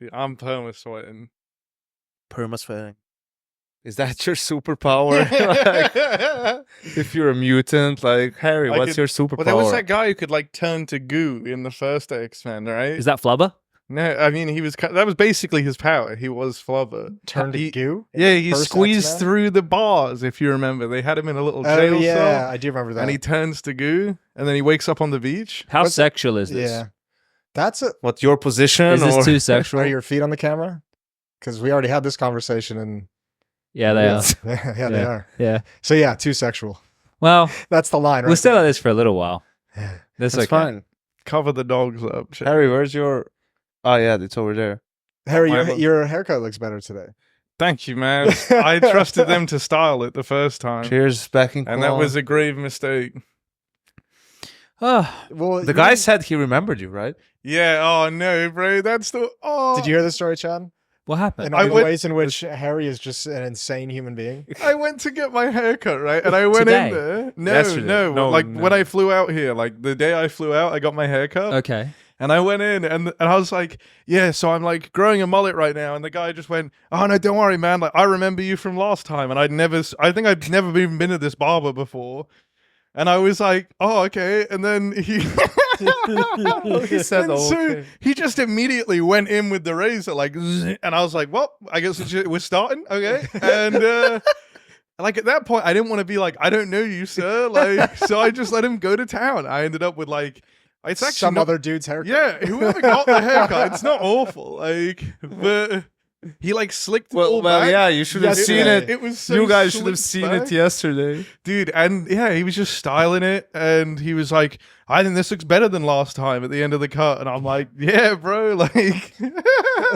Dude, I'm perma sweating. Perma sweating. Is that your superpower? Like, if you're a mutant, like Harry, what's your superpower? Well, there was that guy who could like turn to goo in the first X-Men, right? Is that Flubber? No, I mean that was basically his power. He was Flubber. Turned to goo? Yeah, he First squeezed X-Men? through the bars. If you remember, they had him in a little jail yeah, cell, I do remember that. and he turns to goo, and then he wakes up on the beach. How sexual is this? Yeah. That's it. What, your position? Is this or? too sexual? Are your feet on the camera? Because we already had this conversation and Yeah, they are. yeah, they are. Yeah. So yeah, too sexual. Well, That's the line, right? we'll stay like this for a little while. That's okay. fine. Cover the dogs up. Shit. Harry, where's your... Oh, yeah, it's over there. Harry, My- your haircut looks better today. Thank you, man. I trusted them to style it the first time, Cheers, back in and that Cologne. was a grave mistake. Oh, Well, The guy said he remembered you, right? Yeah. Oh no, bro. That's the. Oh. Did you hear the story, Chad? what happened? And I all the went- ways in which Harry is just an insane human being. I went to get my haircut, right? And I went Today? in there. No, Yesterday. no, No, like no. when I flew out here, like the day I flew out, I got my haircut. Okay. And I went in and I was like, yeah, so I'm like growing a mullet right now. And the guy just went, oh no, don't worry, man. Like I remember you from last time. And I think I'd never even been to this barber before. And I was like, oh, okay. And then he He said, and so okay. he just immediately went in with the razor, like, zzz, and I was like, well, I guess we're starting, okay. And like at that point, I didn't want to be like, I don't know you, sir. Like, so I just let him go to town. I ended up with like, it's actually Some not, other dude's haircut. yeah, whoever got the haircut, it's not awful, like, but he like slicked it all back. yeah, you should have seen Yesterday. it. It was so You guys should have slicked seen back. it yesterday. Dude, and yeah, he was just styling it, and he was like, I think this looks better than last time at the end of the cut. And I'm like, yeah, bro, like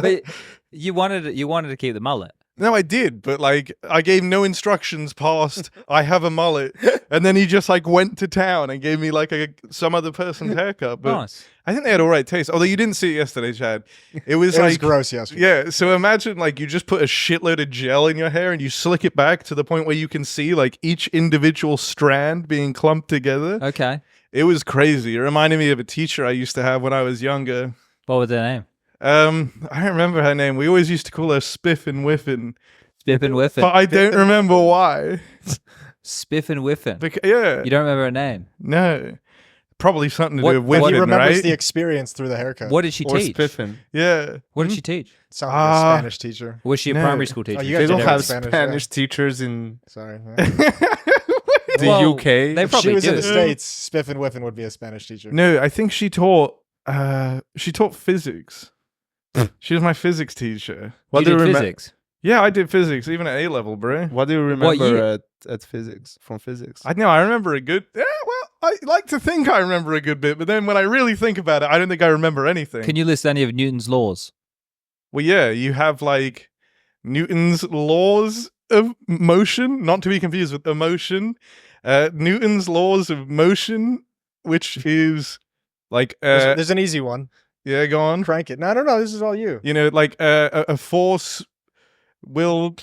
But you wanted to keep the mullet. no, I did, but like I gave no instructions past I have a mullet, and then he just like went to town and gave me like some other person's haircut. But Nice. I think they had all right taste. Although you didn't see it yesterday, Chad. It was It like was gross yesterday. yeah, so imagine like you just put a shitload of gel in your hair and you slick it back to the point where you can see like each individual strand being clumped together. Okay. It was crazy. It reminded me of a teacher I used to have when I was younger. What was their name? I don't remember her name. We always used to call her Spiff and Whiffin, Spiff and Whiffin. but I don't remember why. Spiff and Whiffin. Yeah, You don't remember her name? no, probably something to What- do with what- He Whiffin, remembers right? the experience through the haircut. What did she Or teach? spiffin. Yeah, What did she teach? Sounds like a Ah. Spanish teacher. Was she a No. primary school teacher? Oh, you They guys don't did have Spanish, Spanish, yeah. teachers in Sorry. the Well, UK. they If she probably was in do. the States, Spiff and Whiffin would be a Spanish teacher. no, I think she taught physics. She was my physics teacher. What you do you did remember? physics. Yeah, I did physics even at A level, bro. What do you remember year? at physics from physics? I know I remember a good. Yeah, well, I like to think I remember a good bit, but then when I really think about it, I don't think I remember anything. Can you list any of Newton's laws? Well, yeah, you have like Newton's laws of motion, not to be confused with emotion. Newton's laws of motion, which is like, There's an easy one. yeah, go on. Crank it. No. This is all you. You know, like a force will,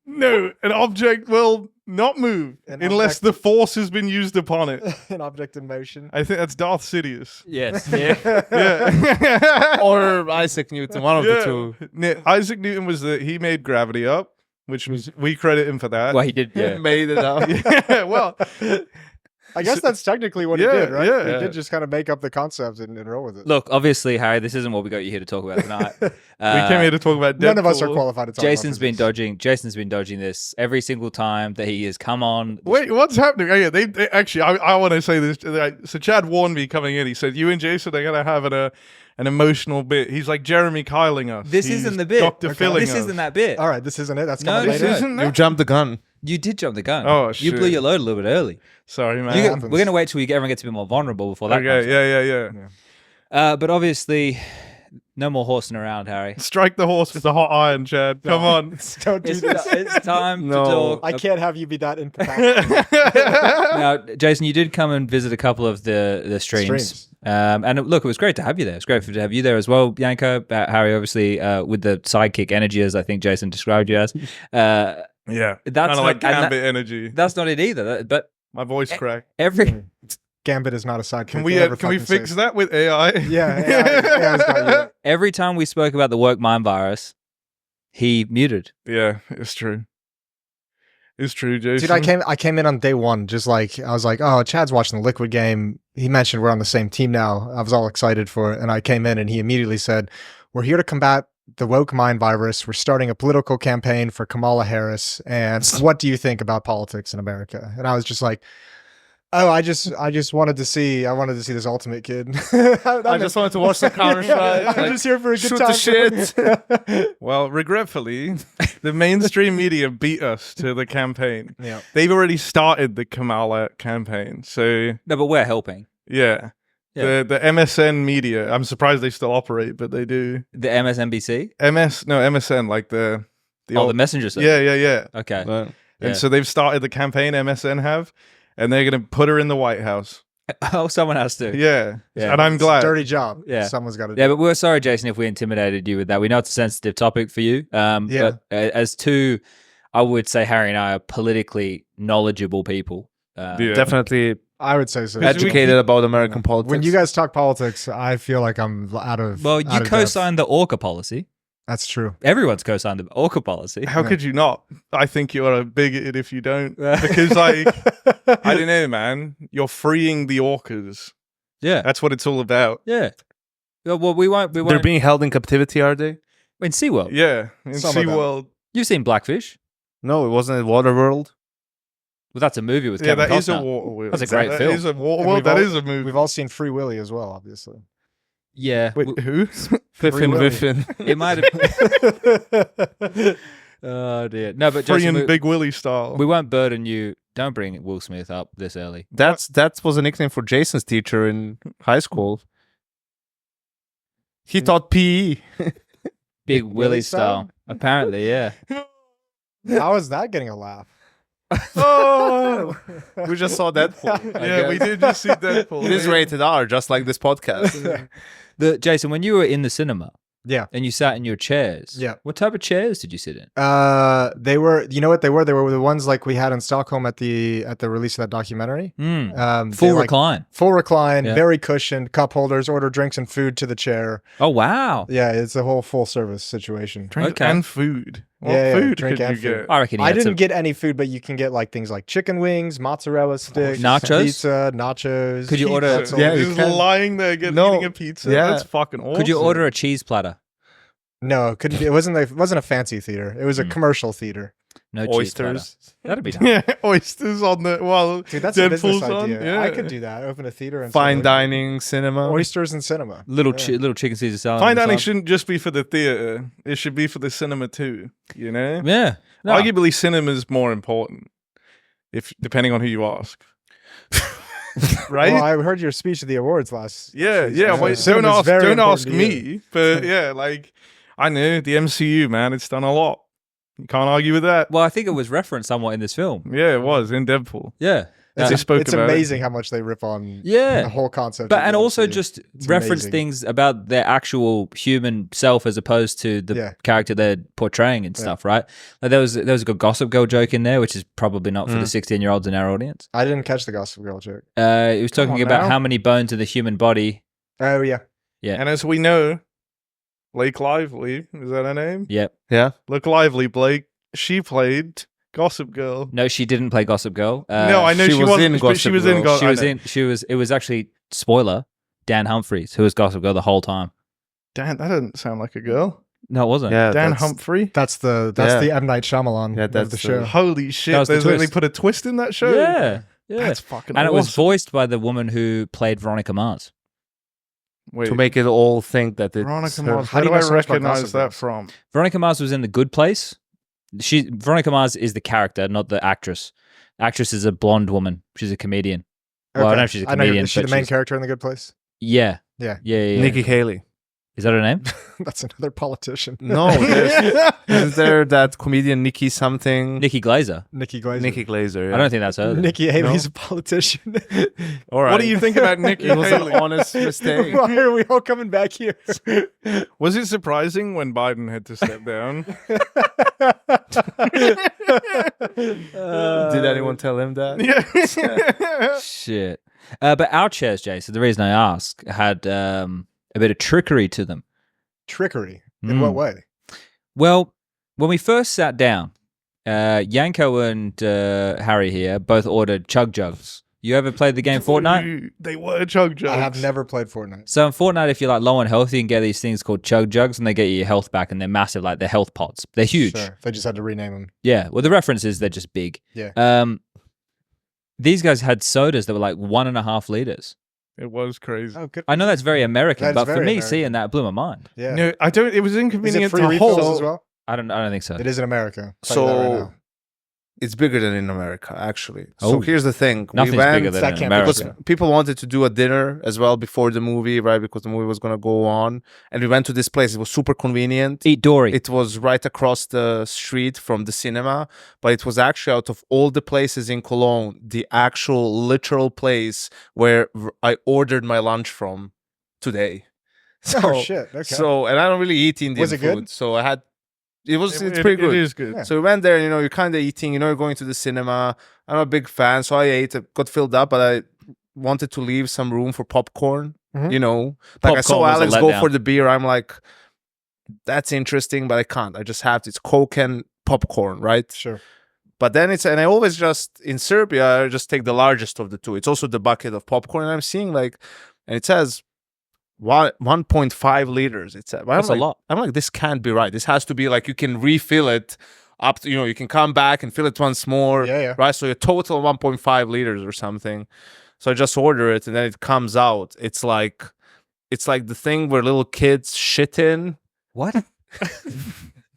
no, an object will not move An unless object- the force has been used upon it. An object in motion. I think that's Darth Sidious. Yes. Yeah. Or Isaac Newton, one of the Yeah. two. Isaac Newton was he made gravity up, which was we credit him for that. Well, he did. Yeah. Made it up. Yeah, well, I guess that's technically what he Yeah, did, right? yeah. He Yeah. did just kind of make up the concept and roll with it. Look, obviously, Harry, this isn't what we got you here to talk about tonight. we came here to talk about Deadpool. None of us are qualified to talk Jason's about been physics. Jason's been dodging this every single time that he has come on. Wait, what's happening? Oh, yeah, they actually. I want to say this. So Chad warned me coming in. He said, "You and Jason are gonna have an emotional bit." He's like Jeremy Kyling us. This He's isn't the bit. Dr. Filling This us. isn't that bit. All right, this isn't it. That's No, coming this later. isn't You that? jumped the gun. You did jump the gun. Oh, You blew shit. your load a little bit early. Sorry, man. happens. We're going to wait till everyone gets a bit more vulnerable before that Okay, comes yeah. But obviously, no more horsing around, Harry. Strike the horse with the hot iron, Chad. Come on. Don't do It's, this. it's time No. to talk. I can't have you be that incapacitated. Now, Jason, you did come and visit a couple of the streams. And look, it was great to have you there. It's great to have you there as well, Yanko. Harry, obviously, with the sidekick energy, as I think Jason described you as. Yeah, That's kind of like not- and Gambit energy. That's not it either. But My voice cracked. every Gambit is not a sidekick. Can we fix that with AI? Yeah, AI's got you. Every time we spoke about the woke mind virus, he muted. Yeah, it's true. It's true, Jason. Dude, I came in on day one, just like I was like, oh, Chad's watching the Liquid game. He mentioned we're on the same team now. I was all excited for it, and I came in, and he immediately said, "We're here to combat the woke mind virus. We're starting a political campaign for Kamala Harris. And what do you think about politics in America?" And I was just like, "Oh, I just wanted to see. I wanted to see this Ultimate Kid. I just wanted to watch the Counter Strike. I'm just here for a good shoot time. the shit. Well, regretfully, the mainstream media beat us to the campaign. Yeah. They've already started the Kamala campaign. So, No, but we're helping. yeah. Yeah. The MSN media, I'm surprised they still operate, but they do. The MSNBC? MSN, like the The messenger service. yeah. Okay. But Yeah. And so they've started the campaign, MSN have, and they're going to put her in the White House. Oh, someone has to. Yeah. Yeah. And I'm glad. Dirty job. Yeah. Someone's got to do Yeah, but we're sorry, Jason, if we intimidated you with that. We know it's a sensitive topic for you. Yeah. But as two, I would say Harry and I are politically knowledgeable people. Yeah. definitely I would say so. educated about American politics. When you guys talk politics, I feel like I'm out of. Well, out you of depth. co-signed the Orca policy. That's true. Everyone's co-signed the Orca policy. How could you not? I think you're a bigoted if you don't. Because, like, I don't know, man. You're freeing the orcas. Yeah. That's what it's all about. Yeah. Well, we won't. They're being held in captivity, are they? in SeaWorld. Yeah. In Some of them. SeaWorld. You've seen Blackfish. No, it wasn't in Waterworld. Well, that's a movie with Yeah, Kevin that is a Costner. water world. That's a great That film. is a water And world. we've That all- is a movie. We've all seen Free Willy as well, obviously. Yeah. Wait, who? Biffin Willy. Biffin. It might have. Oh, dear. No, but Free Jason, and Big Willie style. we won't burden you. Don't bring Will Smith up this early. That was a nickname for Jason's teacher in high school. He taught PE. Big Willie Willie style? style. Apparently, yeah. How is that getting a laugh? Oh! We just saw Deadpool. Yeah, we did just see Deadpool. It is rated R, just like this podcast. Jason, when you were in the cinema Yeah. and you sat in your chairs, Yeah. what type of chairs did you sit in? They were, you know what they were? They were the ones like we had in Stockholm at the release of that documentary. Full recline. Full recline, Yeah. very cushioned, cup holders, order drinks and food to the chair. Oh, wow. Yeah, it's a whole full service situation. Drink Okay. and food. What Yeah, food drink could you and food. get? I reckon he I had didn't some- get any food, but you can get like things like chicken wings, mozzarella sticks, Nachos? pizza, nachos. Could you order- pretzels. Yeah, you Just can. lying there eating a pizza. Yeah. That's fucking awesome. Could you order a cheese platter? No, it couldn't be. It wasn't a fancy theater. It was a commercial theater. No cheese platter. Oysters. That'd be nice. Yeah, oysters on the Dude, that's a business Deadpool's on. idea. Yeah. I could do that. Open a theater and Fine sell dining, cinema. oysters and cinema. Little Yeah. little chicken Caesar salad. Fine on the dining side. shouldn't just be for the theater. It should be for the cinema too. You know, Yeah. No. arguably cinema's more important, if depending on who you ask. Right? Well, I heard your speech at the awards last. Yeah, yeah. Wait, don't Cinema's ask, very don't important ask to you. me. But yeah, like I know the MCU, man. It's done a lot. You can't argue with that. Well, I think it was referenced somewhat in this film. Yeah, it was in Deadpool. Yeah. They spoke It's about it. amazing how much they rip on Yeah. the whole concept. But of and the also MCU. just It's reference amazing. things about their actual human self as opposed to the Yeah. character they're portraying and stuff, right? Like there was a good Gossip Girl joke in there, which is probably not for the 16-year-olds in our audience. I didn't catch the Gossip Girl joke. He was talking on about now. how many bones in the human body. Oh yeah, And as we know, Blake Lively, is that her name? Yep. Yeah. Blake Lively, Blake. She played Gossip Girl. No, she didn't play Gossip Girl. No, I know she she, was wasn't, in but she Gossip was in Girl. Gossip She was in. She was. It was actually spoiler. Dan Humphries, who was Gossip Girl the whole time. Dan, that doesn't sound like a girl. No, it wasn't. Yeah. Dan that's- Humphrey. that's Yeah. the M Night Shyamalan Yeah, of that's the the- show. Holy shit! That was the They twist. put a twist in that show. Yeah. Yeah. That's fucking And it was awesome. voiced by the woman who played Veronica Mars. Wait, to make it all think that it's Veronica her. Mars. How How do do you I know so much about recognize Gossip that Girls? from? Veronica Mars was in The Good Place. Veronica Mars is the character, not the actress. The actress is a blonde woman. She's a comedian. Well, I don't know if she's a I know comedian, is she but the main she's- character in The Good Place? Yeah. Yeah. Yeah. Nikki Haley. Is that her name? That's another politician. No, isn't there that comedian Nikki something? Nikki Glazer. Nikki Glazer. Nikki Glazer. Yeah. I don't think that's her. Nikki Haley's a politician. All right. What do you think about Nikki It was an Haley? honest mistake. Why are we all coming back here? Was it surprising when Biden had to step down? Did anyone tell him that? Yeah. Shit. But our chairs, Jason, the reason I ask, had a bit of trickery to them. Trickery? In what way? Well, when we first sat down, Yanko and Harry here both ordered chug jugs. You ever played the game Fortnite? They were chug jugs. I have never played Fortnite. So in Fortnite, if you're like low on health, you can get these things called chug jugs, and they get you your health back, and they're massive, like they're health pots. They're huge. Sure. They just had to rename them. Yeah. Well, the reference is they're just big. Yeah. These guys had sodas that were like 1.5 liters. It was crazy. Oh, good. I know that's very American, That is but for very me, American. seeing that it blew my mind. Yeah. No, I don't. It was Is it inconvenient free to refills hold. as well? I don't think so. It is in America. I'll tell you that right So now. it's bigger than in America, actually. Oh. So here's the thing: Nothing's we went bigger than that in can't be America. because people wanted to do a dinner as well before the movie, right? Because the movie was gonna go on, and we went to this place. It was super convenient. Eat Dory. It was right across the street from the cinema, but it was actually out of all the places in Cologne, the actual literal place where I ordered my lunch from today. So, Oh, shit. Okay. so, and I don't really eat Indian Was it food, good? so I had. It's pretty good. It is good. Yeah. So we went there, you're kind of eating, you're going to the cinema. I'm a big fan, so I ate, got filled up, but I wanted to leave some room for popcorn, Mhm. Like I saw Popcorn was a Alex go letdown. for the beer. I'm like, that's interesting, but I can't. I just have it's Coke and popcorn, right? Sure. But then and I always just, in Serbia, I just take the largest of the two. It's also the bucket of popcorn, and I'm seeing and it says 1.5 liters. It's That's a lot. I'm like, this can't be right. This has to be like you can refill it up to, you can come back and fill it once more. Yeah. Right. So a total 1.5 liters or something. So I just order it and then it comes out. It's like the thing where little kids shit in What?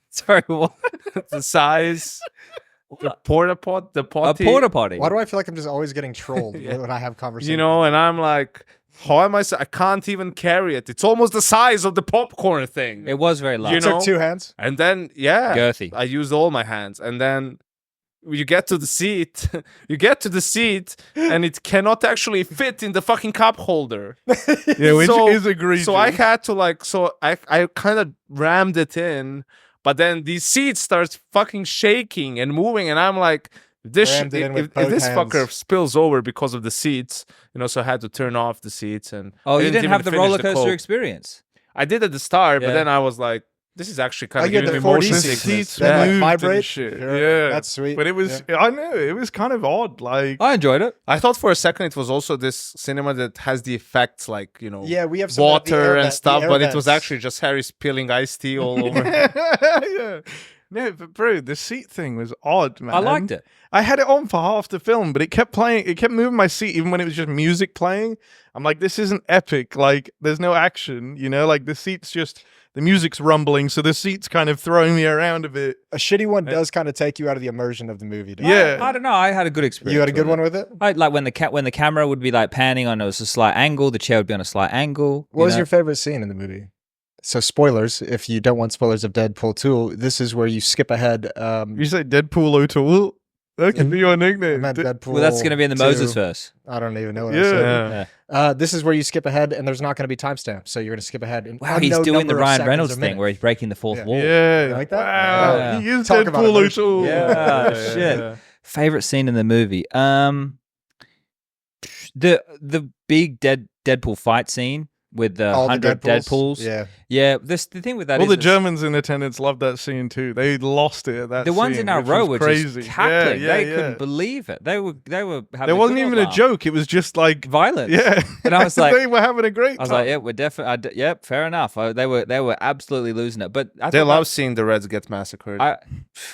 Sorry, what? the size. The porta pot, the A potty. porta potty. Why do I feel like I'm just always getting trolled when I have conversations? And I'm like, how am I can't even carry it. It's almost the size of the popcorn thing. It was very large. You It took know? 2 hands. And then, yeah, Girthy. I used all my hands. And then you get to the seat, and it cannot actually fit in the fucking cup holder. Yeah, which So- is egregious. So I had to I kind of rammed it in, but then these seats starts fucking shaking and moving, and I'm like, Rammed it in with if both this hands. fucker spills over because of the seats, so I had to turn off the seats. And Oh, I you didn't even have the finish roller coaster Coke. experience. I did at the start, Yeah. but then I was like, this is actually kind Oh, of you had giving the me 4D motion the seats. sickness. seats That, like, moved vibrate? and shit. Sure. Yeah, That's sweet. But it was, I know, it was kind of odd. Like, I enjoyed it. I thought for a second it was also this cinema that has the effects Yeah, we have some of the water air and vent- stuff, the air but it was vents. actually just Harry spilling iced tea all over. yeah. No, but bro, the seat thing was odd, man. I liked it. I had it on for half the film, but it kept playing. It kept moving my seat even when it was just music playing. I'm like, this isn't epic. Like, there's no action, Like, the seat's just, the music's rumbling, so the seat's kind of throwing me around a bit. A shitty one does kind of take you out of the immersion of the movie. doesn't Yeah. it? I don't know. I had a good experience. You had a good with one with it? I like when the camera would be like panning on a slight angle, the chair would be on a slight angle. What was your favorite scene in the movie? So spoilers, if you don't want spoilers of Deadpool 2, this is where you skip ahead. You say Deadpool O'Toole? That could be your I nickname. meant Deadpool. Well, that's going to be in the 2. Moses verse. I don't even know what I Yeah. said. Yeah. This is where you skip ahead, and there's not going to be timestamps, so you're going to skip ahead. An Wow, he's unknown doing the number of Ryan seconds Reynolds or thing minutes. where he's breaking the fourth wall. Yeah. You like that? Wow. Yeah. He is Talk about Deadpool immersion. O'Toole. Yeah, shit. Favorite scene in the movie? The big Deadpool fight scene with the All the 100 Deadpools. Yeah. Yeah, the thing with that All is the it's- Germans in attendance loved that scene too. They lost it at that the ones scene, in our which row was were crazy. just cackling. Yeah, They yeah. couldn't believe it. They were having There wasn't good even old a laugh. joke. It was just like Violence. Yeah. And I was like, they were having a great I was time. like, yeah, we're definitely, yep, fair enough. They were absolutely losing it. But I They thought love seeing the Reds get massacred.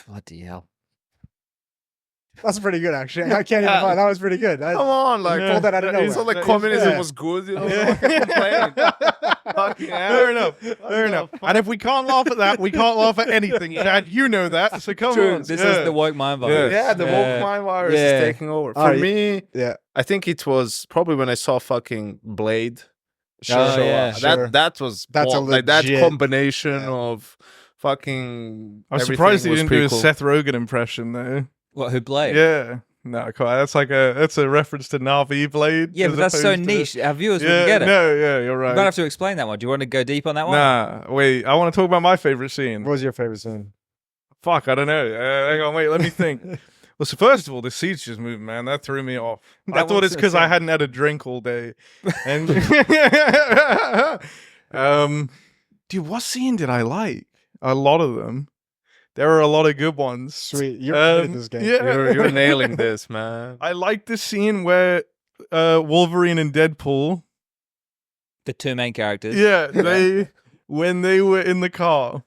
bloody hell. That's pretty good, actually. I can't even find that was pretty good. Come on, like Yeah. pulled that out of It's it's nowhere. not like That is- communism yeah. was good. Fair enough. Fair enough. And if we can't laugh at that, we can't laugh at anything, Chad. You know that. So come True. on. This Yeah. is the woke mind Yeah. virus. Yeah, the woke mind virus Yeah. is taking over. Oh, For yeah. me, Yeah. I think it was probably when I saw fucking Blade. Oh, show yeah. up. Sure. That was That's a like that legit- combination Yeah. of fucking. I'm everything surprised he was didn't do a pretty cool. Seth Rogen impression though. What, who played? Yeah. No, cool. That's a reference to Navi Blade. Yeah, as but that's so opposed to- niche. Our viewers Yeah, wouldn't get it. no, yeah, you're right. You're going to have to explain that one. Do you want to go deep on that one? Nah, wait. I want to talk about my favorite scene. What was your favorite scene? Fuck, I don't know. Hang on, wait. Let me think. Well, so first of all, the seats just moved, man. That threw me off. I thought it's because I hadn't had a drink all day. And dude, what scene did I like? A lot of them. There are a lot of good ones. Sweet, you're good at this game. Yeah. You're nailing this, man. I like the scene where Wolverine and Deadpool. The two main characters. Yeah, when they were in the car.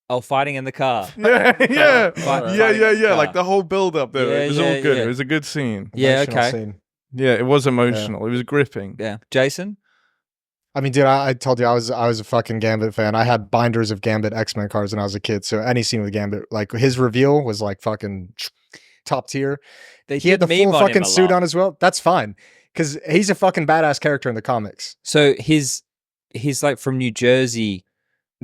Oh, fighting in the car. Yeah, yeah, Fighting yeah, in the yeah. car. Like the whole build up there. Yeah, It was yeah, all good. yeah. It was a good scene. Yeah, Emotional okay. scene. Yeah, it was emotional. It was gripping. Yeah. Jason? I mean, dude, I told you I was a fucking Gambit fan. I had binders of Gambit X-Men cards when I was a kid. So any scene with Gambit, like his reveal was like fucking top tier. He had the full fucking suit on as well. That's fine because he's a fucking badass character in the comics. So he's like from New Jersey.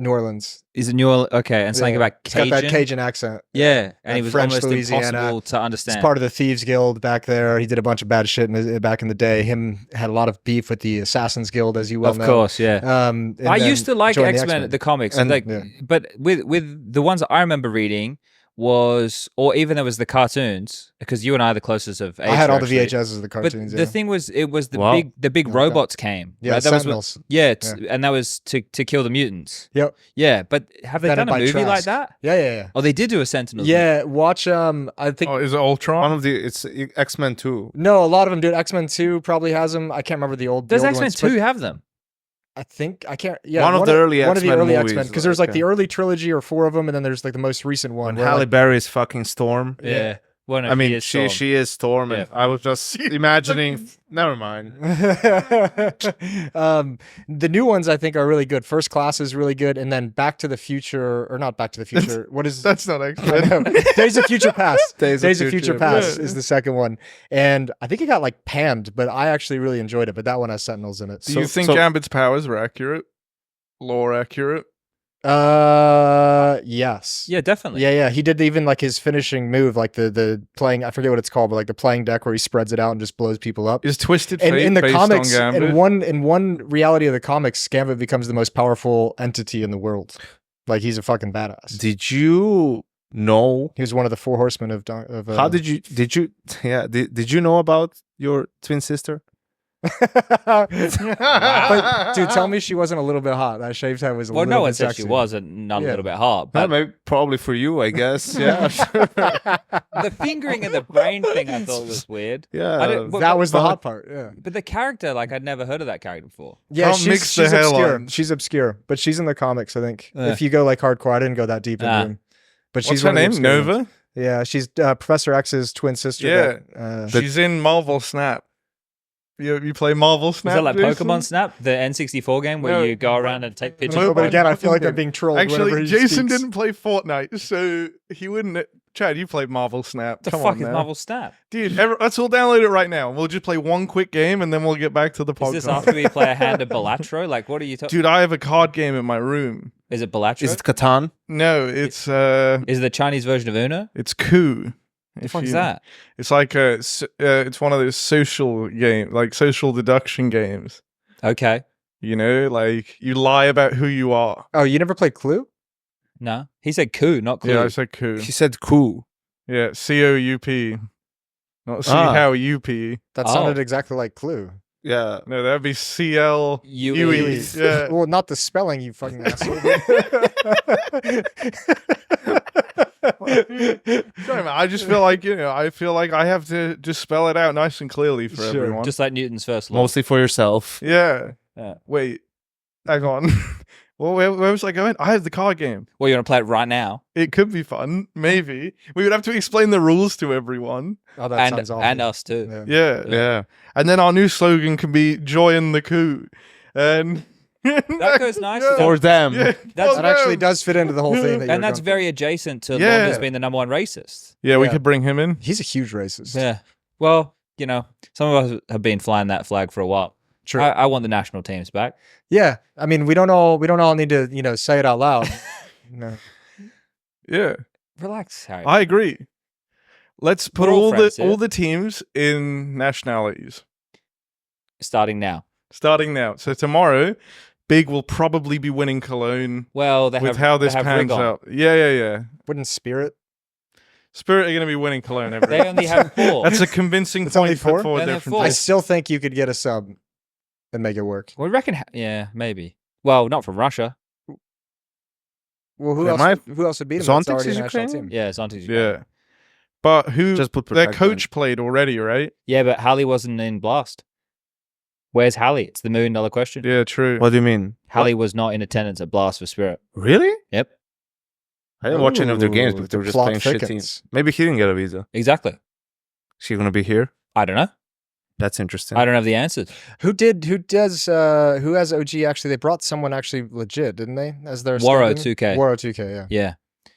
New Orleans. Is it New Orleans? Okay, and something about He's Cajun. got that Cajun accent. Yeah, and he was French almost Louisiana. impossible to understand. He's part of the Thieves Guild back there. He did a bunch of bad shit back in the day. Him had a lot of beef with the Assassins Guild, as you well know. Of course, yeah. And I then used to like joined the X-Men, the comics, And- like, yeah. but with the ones that I remember reading was, or even there was the cartoons, because you and I are the closest of age. I had all the actually. VHSs of the But cartoons. the thing was, it was the Wow. big Okay. robots came. yeah, right? That was Sentinels. and that was to kill the mutants. Yep. Yeah, but have they Done it done a by movie like Trask. that? Yeah. Oh, they did do a Sentinels. Yeah, watch. I think Oh, is it Ultron? One of the it's X-Men 2. no, a lot of them do. X-Men 2 probably has them. I can't remember the old. Does the old X-Men ones, but 2 have them? I think I can't. Yeah, One of the early one of the X-Men early movies, X-Men because there's like like, the early trilogy or 4 of them, and then there's like the most recent one. When where, Halle like, Berry's fucking Storm. Yeah. Well, no, I mean, he is Storm. she is Storm, and I was just imagining. Never mind. the new ones I think are really good. First Class is really good, and then Back to the Future or not Back to the Future. What is That's not I X-Men. know. Days of Future Past. Days of Future Past yeah. is the second one, and I think it got like panned, but I actually really enjoyed it. But that one has Sentinels in it. Do you think Gambit's powers were accurate? Lore accurate? Yes. Yeah, definitely. Yeah. He did even like his finishing move, like the playing. I forget what it's called, but like the playing deck where he spreads it out and just blows people up. Is Twisted And Fate in the based comics, on Gambit? in one reality of the comics, Gambit becomes the most powerful entity in the world. Like he's a fucking badass. Did you know? He was one of the 4 horsemen of. How did you did you know about your twin sister? But dude, tell me she wasn't a little bit hot. That shaved head was a Well, little no bit one said sexy. she was, and not a Yeah. little bit hot. Well, But maybe probably for you, I guess. Yeah. the fingering of the brain thing I thought was weird. Yeah. I didn't- but- That was the but- hot part. Yeah. But the character, like, I'd never heard of that character before. Yeah, Can't mix the she's obscure. hairlines. She's obscure, but she's in the comics. I think Yeah. if you go like hardcore, I didn't go that deep into Ah. him. But What's she's her one of the name? obscure ones. Nova? Yeah, she's Professor X's twin sister. Yeah. that, She's in Marvel Snap. You play Marvel Snap? Is that like Jason? Pokemon Snap, the N64 game where No. you go around and take pictures? no, of but them? again, I feel like I'm being trolled. whenever Actually, he Jason speaks. didn't play Fortnite, so he wouldn't. Chad, you played Marvel Snap. the Come fuck on is now. Marvel Snap? Dude, let's all download it right now. We'll just play one quick game, and then we'll get back to the Is podcast. this after we play a hand of Balatro? Like, what are you talking? Dude, I have a card game in my room. Is it Balatro? Is it Catan? No, it's Is it the Chinese version of Uno? it's Coup. What the fuck is that? It's like it's one of those social game, like social deduction games. Okay. You know, like you lie about who you are. Oh, you never played Clue? No. He said coup, not clue. Yeah, I said Coup. He said cool. Yeah, COUP, not C Ah. how UP. That Oh. sounded exactly like Clue. Yeah. No, that'd be CL. UE. Yeah. Well, not the spelling, you fucking asshole. Sorry, man. I just feel like I have to just spell it out nice and clearly for Sure. everyone. Just like Newton's first law. Mostly for yourself. Yeah. Yeah. Wait. Hang on. Well, where was I going? I have the card game. Well, you want to play it right now? It could be fun. Maybe we would have to explain the rules to everyone. Oh, that sounds awful. And us too. Yeah. Yeah. Yeah. And then our new slogan can be "Joy in the coup," and That goes nicely. For them. Yeah. That's- That actually does fit into the whole thing. And that's very adjacent to Yeah. Londa's being the number one racist. Yeah, we Yeah. could bring him in. He's a huge racist. Yeah. Well, you know, some of us have been flying that flag for a while. True. I want the national teams back. Yeah. I mean, we don't all need to, say it out loud. No. Yeah, Relax, Harry. I agree. Let's put We're all all friends the here. all the teams in nationalities Starting now. starting now. So tomorrow, Big will probably be winning Cologne Well, they with have how this they have pans Rig on. out. Yeah. Wouldn't Spirit? Spirit are going to be winning Cologne every They only have 4. That's a convincing It's only point put 4? forward They there have from 4. I Jason. still think you could get a sub and make it work. We reckon. Yeah, maybe. Well, not from Russia. Well, who Am else? Who else would beat him? That's Zontics already a is national Ukrainian? team. Yeah, it's on to Yeah. But who? Just put their protect coach played already, right? Yeah, but Hallie wasn't in Blast. Where's Hallie? It's the $1 million question. Yeah, true. What do you mean? Hallie was not in attendance at Blast for Spirit. Really? Yep. I didn't watch any of their games Ooh, because the they were just plot playing shit thickens. teams. Maybe he didn't get a visa. Exactly. Is he gonna be here? I don't know. That's interesting. I don't have the answers. Who has OG actually? They brought someone actually legit, didn't they? As their Waro stand-in? 2K. Waro 2K, yeah. Yeah.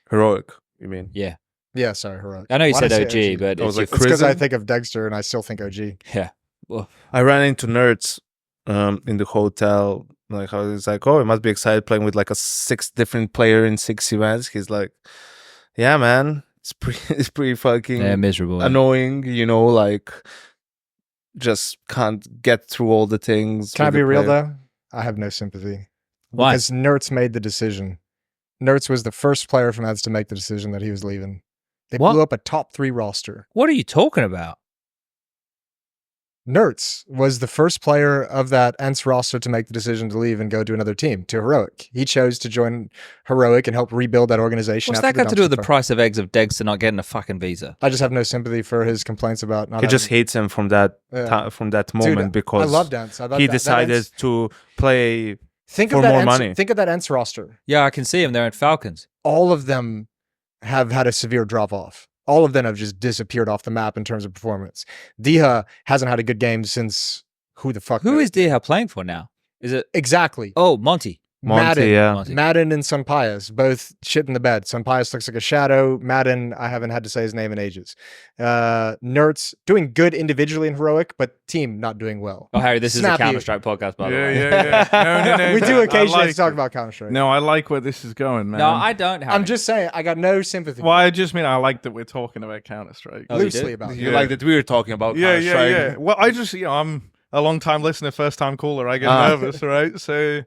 Heroic, you mean? Yeah. Yeah, sorry, heroic. I know you Why said did I OG, say but I was it's like, It's because I Prison? think of Dexter and I still think OG. yeah. Well, I ran into nerds in the hotel. Like, I was like, oh, I must be excited playing with like a 6 different player in 6 events. He's like, yeah, man, it's pretty fucking yeah, miserable. annoying, you know, like just can't get through all the things. Can I with be the real player. though? I have no sympathy. Why? Because Nertz made the decision. Nertz was the first player from Eds to make the decision that he was leaving. They What? blew up a top 3 roster. What are you talking about? Nertz was the first player of that Ents roster to make the decision to leave and go to another team, to Heroic. He chose to join Heroic and help rebuild that organization. What's after that got to do with the dumpster fire. price of eggs of Dexter not getting a fucking visa? I just have no sympathy for his complaints about not He just having- hates him from that Yeah. from that Dude, moment because I love Ents. I love he that decided Ents- to play. think for of that more Ents, money. Think of that Ents roster. Yeah, I can see him there at Falcons. All of them have had a severe drop off. All of them have just disappeared off the map in terms of performance. Diha hasn't had a good game since who the fuck? Who knows? is Deha playing for now? Is it? exactly? Oh, Monty. Monty, Madden. yeah. Monty. Madden and Sunpias, both shit in the bed. Sunpias looks like a shadow. Madden, I haven't had to say his name in ages. Nertz doing good individually in Heroic, but team not doing well. Oh, Harry, this is a Snappy. Counter-Strike podcast, by the Yeah, way. yeah, yeah. No. We do I occasionally like talk it. about Counter-Strike. No, I like where this is going, man. No, I don't, Harry. I'm just saying, I got no sympathy. Well, I just mean I like that we're talking about Counter-Strike. Oh, you loosely did? about You it. like that we were talking about Yeah. Counter-Strike. Well, I just, I'm a long-time listener, first-time caller. I get Ah. nervous, right? So,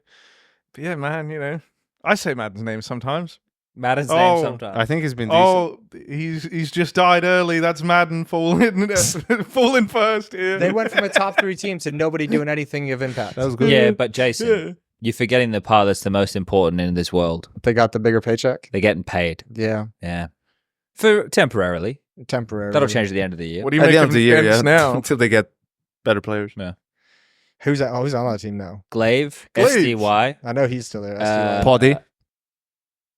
but yeah, man, I say Madden's name sometimes. Madden's Oh, name sometimes. I think he's been decent. Oh, he's just died early. That's Madden falling first here. They went from a top 3 team to nobody doing anything of impact. That was good. Yeah, but Jason, Yeah. you're forgetting the part that's the most important in this world. They got the bigger paycheck. They're getting paid. Yeah, Yeah. For temporarily. temporarily. That'll change at the end of the year. What do you At make the end of the year, Ents yeah. now? Until they get better players. Who's that? Oh, who's on that team now? Glaive, Glaive. SDY, I know he's still there. Uh, Poddy.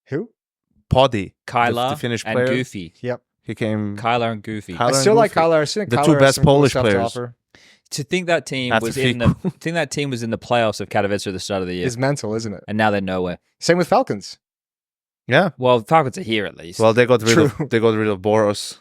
Who? Poddy. Kyler, the Finnish and player. Goofy. Yep. He came. Kyler and Goofy. Kyler I still and like Goofy. Kyler. I still think The Kyler two has best some cool Polish stuff to players. offer. To think that team That's was a in the think that team was in the playoffs of Katowice at the start of the year, Is mental, isn't it? and now they're nowhere. Same with Falcons. Yeah. Well, Falcons are here at least. Well, they got rid True. of Boros.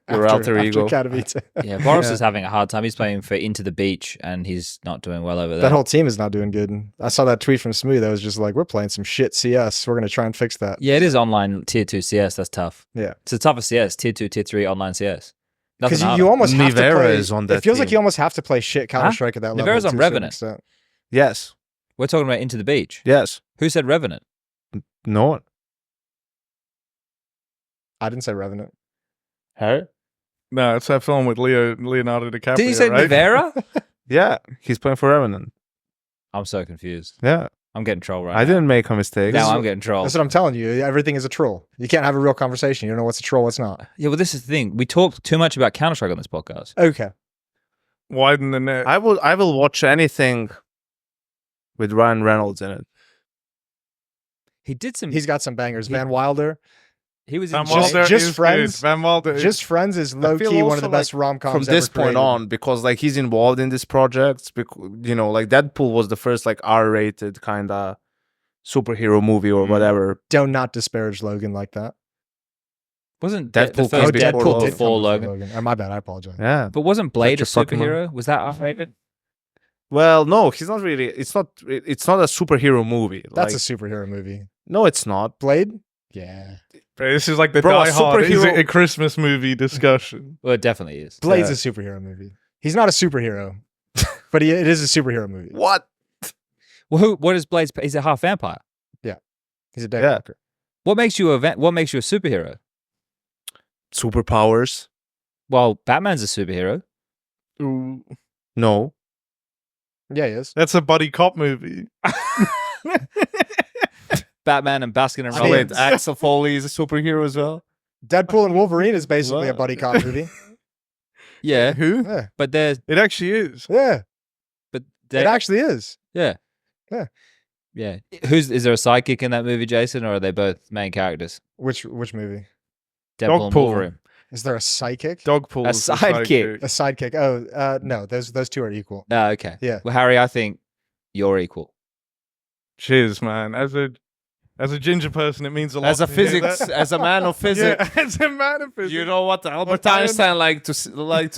Your alter ego. Katowice. yeah, Boris Yeah. is having a hard time. He's playing for Into the Beach, and he's not doing well over there. That whole team is not doing good. I saw that tweet from Smooth that was just like, we're playing some shit CS. We're going to try and fix that. yeah, it is online tier 2 CS. That's tough. Yeah. It's the toughest CS. Tier 2, tier 3 online CS. Nothing Because harder. you almost have to Nivera play. is on that it feels like team. you almost have to play shit Counter-Strike at that level. Nivera's on to a certain Revenant. extent. Yes. We're talking about Into the Beach. Yes. Who said Revenant? No one. I didn't say Revenant. Harry? No, it's that film with Leonardo DiCaprio. Did you say right? Nivera? Yeah. He's playing for Revenant. I'm so confused. Yeah. I'm getting trolled right I didn't make a mistake. now. I'm getting trolled. That's what I'm telling you. Everything is a troll. You can't have a real conversation. You don't know what's a troll, what's not. Yeah, well, this is the thing. We talk too much about Counter-Strike on this podcast. Okay. Widen the net. I will watch anything with Ryan Reynolds in it. He did some. He's got some bangers. Van Wilder. He was in Van Just- Wilder Just is Friends. good. Van Wilder is- Just Friends is low feel key one of also the best rom-coms From this ever point created. on, because like he's involved in this project, like Deadpool was the first like R-rated kind of superhero movie or whatever. Do not disparage Logan like that. wasn't Deadpool the comes first before Deadpool Logan. before Logan. Oh, my bad. I apologize. Yeah. But wasn't Blade a Such a fucking superhero? Was that R-rated? Well, no, he's not really. It's not a superhero movie. That's like, a superhero movie. no, it's not. Blade? Yeah. Bro, this is like the Bro, a Die Hard. Is superhero- it a Christmas movie discussion? Well, it definitely is. Blade's Yeah. a superhero movie. He's not a superhero, but it is a superhero movie. What? Well, what is Blade's? He's a half vampire. He's a Yeah. daywalker. What makes you a superhero? superpowers. Well, Batman's a superhero. Ooh, No. Yeah, he is. that's a buddy cop movie. Batman and Baskin and I Oh, mean, Robbins. wait, Axel Foley is a superhero as well? Deadpool and Wolverine is basically a What? buddy cop movie. Yeah, Who? Yeah, but there's It actually is. yeah, but it actually is. yeah. Yeah. Yeah. Is there a sidekick in that movie, Jason, or are they both main characters? Which movie? Deadpool and Dogpool. Wolverine. Is there a psychic? Dogpool. A is the sidekick. A sidekick? Oh, no, those two are equal. Oh, okay. Yeah. Well, Harry, I think you're equal. Cheers, man. As a ginger person, it means a lot. As a to hear physics, that. as a man of physics. Yeah, as a man of physics. You know what Albert Well, Einstein like to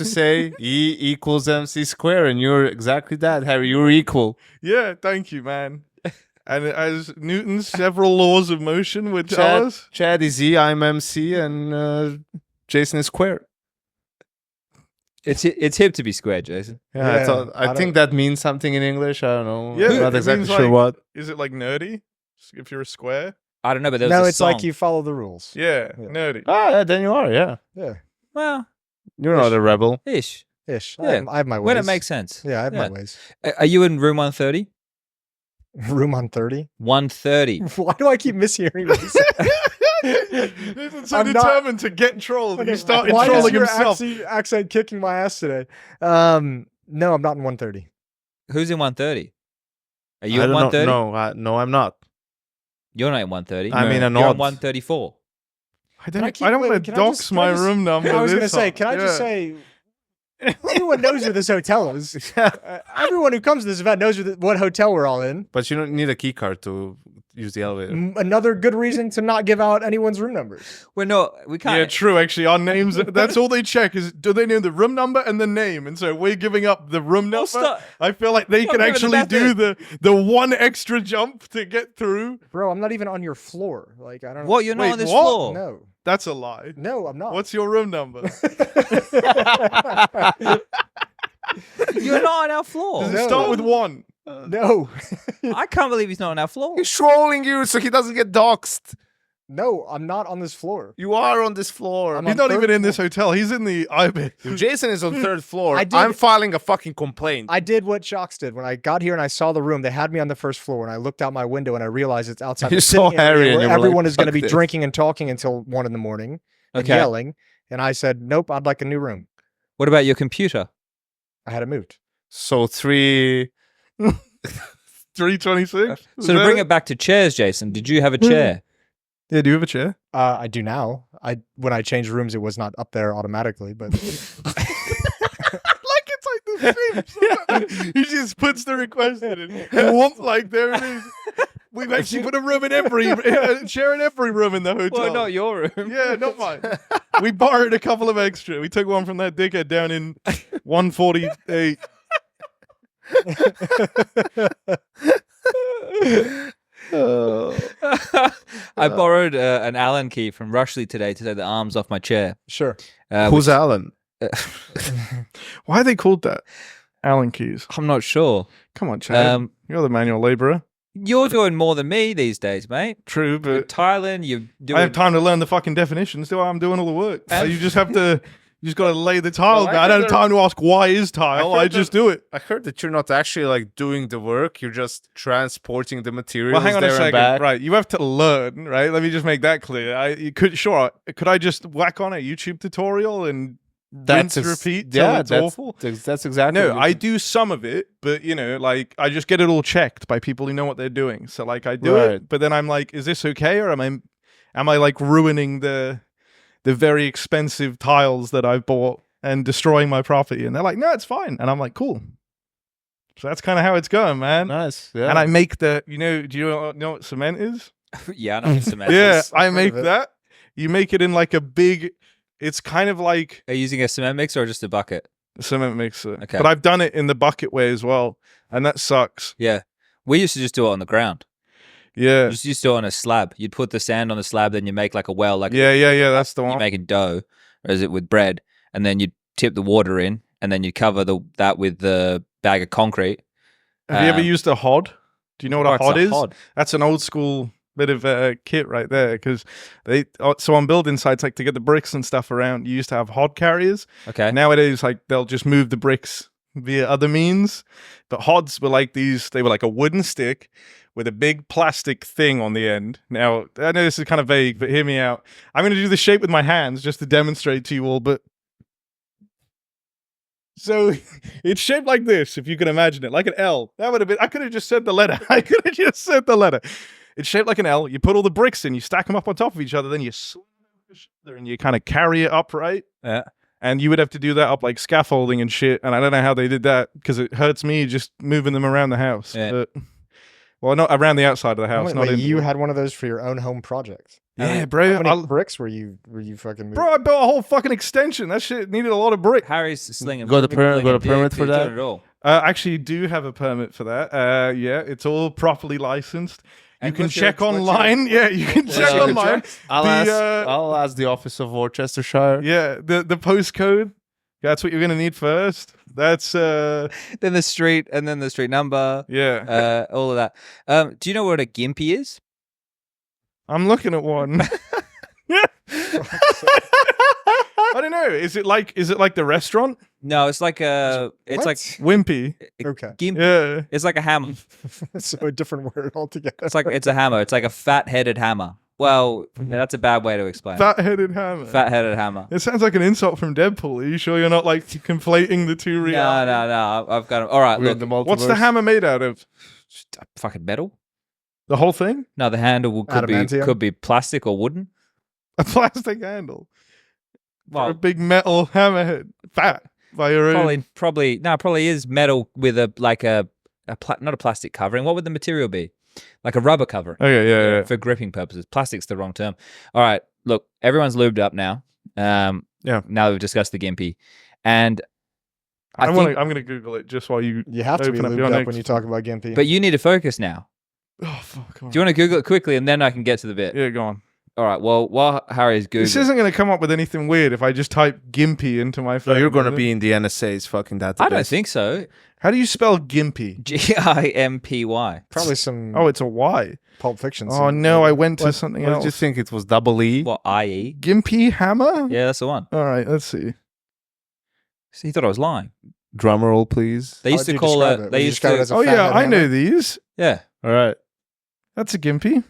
say? E equals MC square, and you're exactly that, Harry. You're equal. Yeah, thank you, man. And as Newton's several laws of motion would tell us. Chad is E, I'm MC, and Jason is square. It's hip to be square, Jason. Yeah, Yeah, I think that means something in English. I don't know. Yeah, I'm not it exactly means sure like- what. Is it like nerdy? If you're a square? I don't know, but there was No, a it's like song. you follow the rules. Yeah, Yeah. nerdy. Ah, yeah, then you are. Yeah, Yeah, Well, you're not a rebel. ish. ish. Yeah, I have my ways. When it makes sense. Yeah, I have Yeah. my ways. Are you in room 130? Room on 30. 130. Why do I keep mishearing what you say? Nathan's so I'm not- determined to get trolled. He started Why is trolling your himself. accent kicking my ass today? No, I'm not in 130. Who's in 130? Are you I in don't know. 130? No, I'm not. You're not in 130. I'm in an You're odd. on 134. I Can I don't, keep- I don't wait, want to can I dox just- can my I just- room number. I was going to this say, time. can I just Yeah. say, everyone knows where this hotel is. Everyone who comes to this event knows what hotel we're all in. But you don't need a key card to use the elevator. Another good reason to not give out anyone's room numbers. Well, no, we can't. Yeah, true. Actually, our names, that's all they check is do they know the room number and the name. And so we're giving up the room number. stop. I feel like they Stop can giving actually the do the one extra jump to get through. Bro, I'm not even on your floor. Like, I don't What? You're not Wait, on this what? floor? No. That's a lie. No, I'm not. What's your room number? You're not on our floor. Does it No. start with 1? No. I can't believe he's not on our floor. He's trolling you so he doesn't get doxxed. No, I'm not on this floor. You are on this floor. I'm He's on not third even in this hotel. He's in the IBIT. If Jason is on third floor, I did- I'm filing a fucking complaint. I did what Shocks did. When I got here and I saw the room, they had me on the first floor, and I looked out my window and I realized it's outside You the saw sitting area Harry and where you were like, everyone is going to "Fuck be this." drinking and talking until 1 in the morning and Okay. yelling. And I said, nope, I'd like a new room. What about your computer? I had it moved. So 3. 326? So to bring it back to chairs, Jason, did you have a chair? Yeah, do you have a chair? I do now. When I changed rooms, it was not up there automatically, but Like it's like the Sims. He just puts the request in and whoop, like there it is. We've actually put a room in a chair in every room in the hotel. Well, not your room. Yeah, not mine. We borrowed a couple of extra. We took one from that dickhead down in 148. I borrowed an Allen key from Rushley today to take the arms off my chair. sure. Who's Alan? Why are they called that? Allen keys. I'm not sure. Come on, Chad. You're the manual laborer. You're doing more than me these days, mate. True, You're but tiling, you're doing... I have time to learn the fucking definitions. Do I'm doing all the work. So you just have to. You just got to lay the tile Well, down. I don't have time to ask why is tile. I just do it. I heard that you're not actually like doing the work. You're just transporting the materials Well, hang on a there and second. back. Right, you have to learn. Right, let me just make that clear. Could I just whack on a YouTube tutorial and rinse and repeat till it's awful? That's exactly. No, what you I can- do some of it, but like I just get it all checked by people who know what they're doing. So like I do Right. it, but then I'm like, is this okay, or am I like ruining the very expensive tiles that I've bought and destroying my property? And they're like, no, it's fine, and I'm like, cool. So that's kind of how it's going, man. Nice. Yeah. And I make the, do you know what cement is? Yeah, I know what cement Yeah, is. I heard make of it. that. You make it in like a big. It's kind of like Are you using a cement mixer or just a bucket? a cement mixer, Okay. but I've done it in the bucket way as well, and that sucks. Yeah. We used to just do it on the ground. Yeah, You just used to do it on a slab. You'd put the sand on the slab, then you make like a well, like yeah. That's the you're one. making dough, or is it with bread? And then you'd tip the water in, and then you'd cover that with the bag of concrete. Have you ever used a hod? Do you know what a What's hod is? hod? That's an old school bit of kit right there, because so on building sites, like to get the bricks and stuff around, you used to have hod carriers. Okay. Nowadays, like they'll just move the bricks via other means, but hods were like these. They were like a wooden stick with a big plastic thing on the end. Now, I know this is kind of vague, but hear me out. I'm going to do the shape with my hands just to demonstrate to you all, but so it's shaped like this, if you can imagine it, like an L. That would have been, I could have just said the letter. It's shaped like an L. You put all the bricks in, you stack them up on top of each other, then you slam them over and you kind of carry it up, right? Yeah. And you would have to do that up like scaffolding and shit. And I don't know how they did that, because it hurts me just moving them around the house. Yeah. But, well, not around the outside of the house. Wait, you had one of those for your own home project. Yeah, bro. How many bricks were you fucking moving? Bro, I built a whole fucking extension. That shit needed a lot of brick. Harry's slinging. Got a permit dick, for he's that? doing it all. Actually, do have a permit for that. Yeah, it's all properly licensed. You And can what's your- check online. Yeah, you can check your online. I'll ask the office of Worcestershire. Yeah, the postcode. That's what you're gonna need first. That's Then the street, and then the street number. yeah. All of that. Do you know what a gimpy is? I'm looking at one. I don't know. Is it like the restaurant? No, it's like a. It's What? like Wimpy. Okay. gimp. Yeah. It's like a hammer. So a different word altogether. It's a hammer. It's like a fat-headed hammer. Well, that's a bad way to explain it. Fat-headed hammer. Fat-headed hammer. It sounds like an insult from Deadpool. Are you sure you're not like conflating the two No, realities? no. I've got it. All right, We're look. in the What's the multiverse. hammer made out of? Fucking metal. The whole thing? No, the handle Adamantium? could be plastic or wooden. A plastic handle. For a Well, big metal hammerhead. Fat by your own. probably is metal with not a plastic covering. What would the material be? Like a rubber covering. Okay, yeah. For gripping purposes. Plastic's the wrong term. All right, look, everyone's lubed up now. Yeah. Now that we've discussed the gimpy, and I'm think- gonna Google it just while you. You have to be Open up your lubed up next- when you talk about Gimpy. but you need to focus now. Oh fuck! Do you want to Google it quickly, and then I can get to the bit? Yeah, go on. All right. Well, while Harry's Googling, This isn't gonna come up with anything weird if I just type Gimpy into my So phone. you're going to be in the NSA's fucking database. I don't think so. How do you spell Gimpy? Gimpy. Probably some Oh, it's a Y. Pulp Fiction. Oh scene. no, I went to something What did else. you think? It was double E? What, IE? Gimpy hammer? Yeah, that's the one. All right, let's see. See, he thought I was lying. Drum roll, please. They How used do to you call describe it. it? They Would you used describe it to. as a Oh yeah, fathead I know hammer? these. Yeah. All right. That's a Gimpy.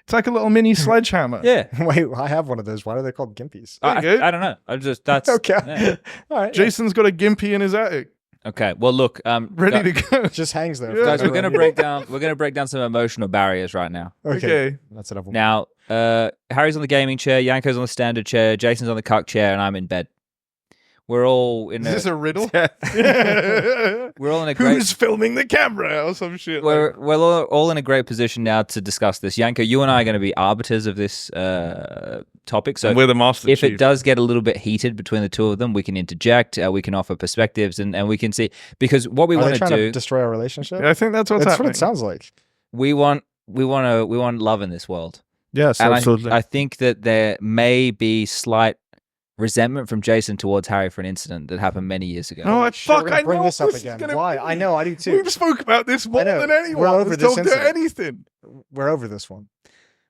It's like a little mini sledgehammer. Yeah. Wait, I have one of those. Why are they called Gimpies? There you go. I don't know. I just that's Okay. yeah. All right. Jason's got a Gimpy in his attic, Okay. Well, look. ready to go. It just hangs there. Yeah. guys, we're gonna break down. We're gonna break down some emotional barriers right now. Okay. That's enough. Now, Harry's on the gaming chair, Yanko's on the standard chair, Jason's on the cuck chair, and I'm in bed. We're all in Is this a riddle? we're all in a great Who's filming the camera or some shit? we're all in a great position now to discuss this. Yanko, you and I are going to be arbiters of this topic. So And we're the master if chief. it does get a little bit heated between the two of them, we can interject, we can offer perspectives, and we can see, because what we Are want they to trying do, to destroy our relationship? Yeah, I think that's what's That's happening. what it sounds like. we want love in this world. Yes, And absolutely. I think that there may be slight resentment from Jason towards Harry for an incident that happened many years ago. Oh, Shit, we're fuck! gonna I bring know this up is again. gonna Why? be. I know. I do too. We've spoke about this more know. than anyone. We're over Let's this don't do incident. anything. We're over this one.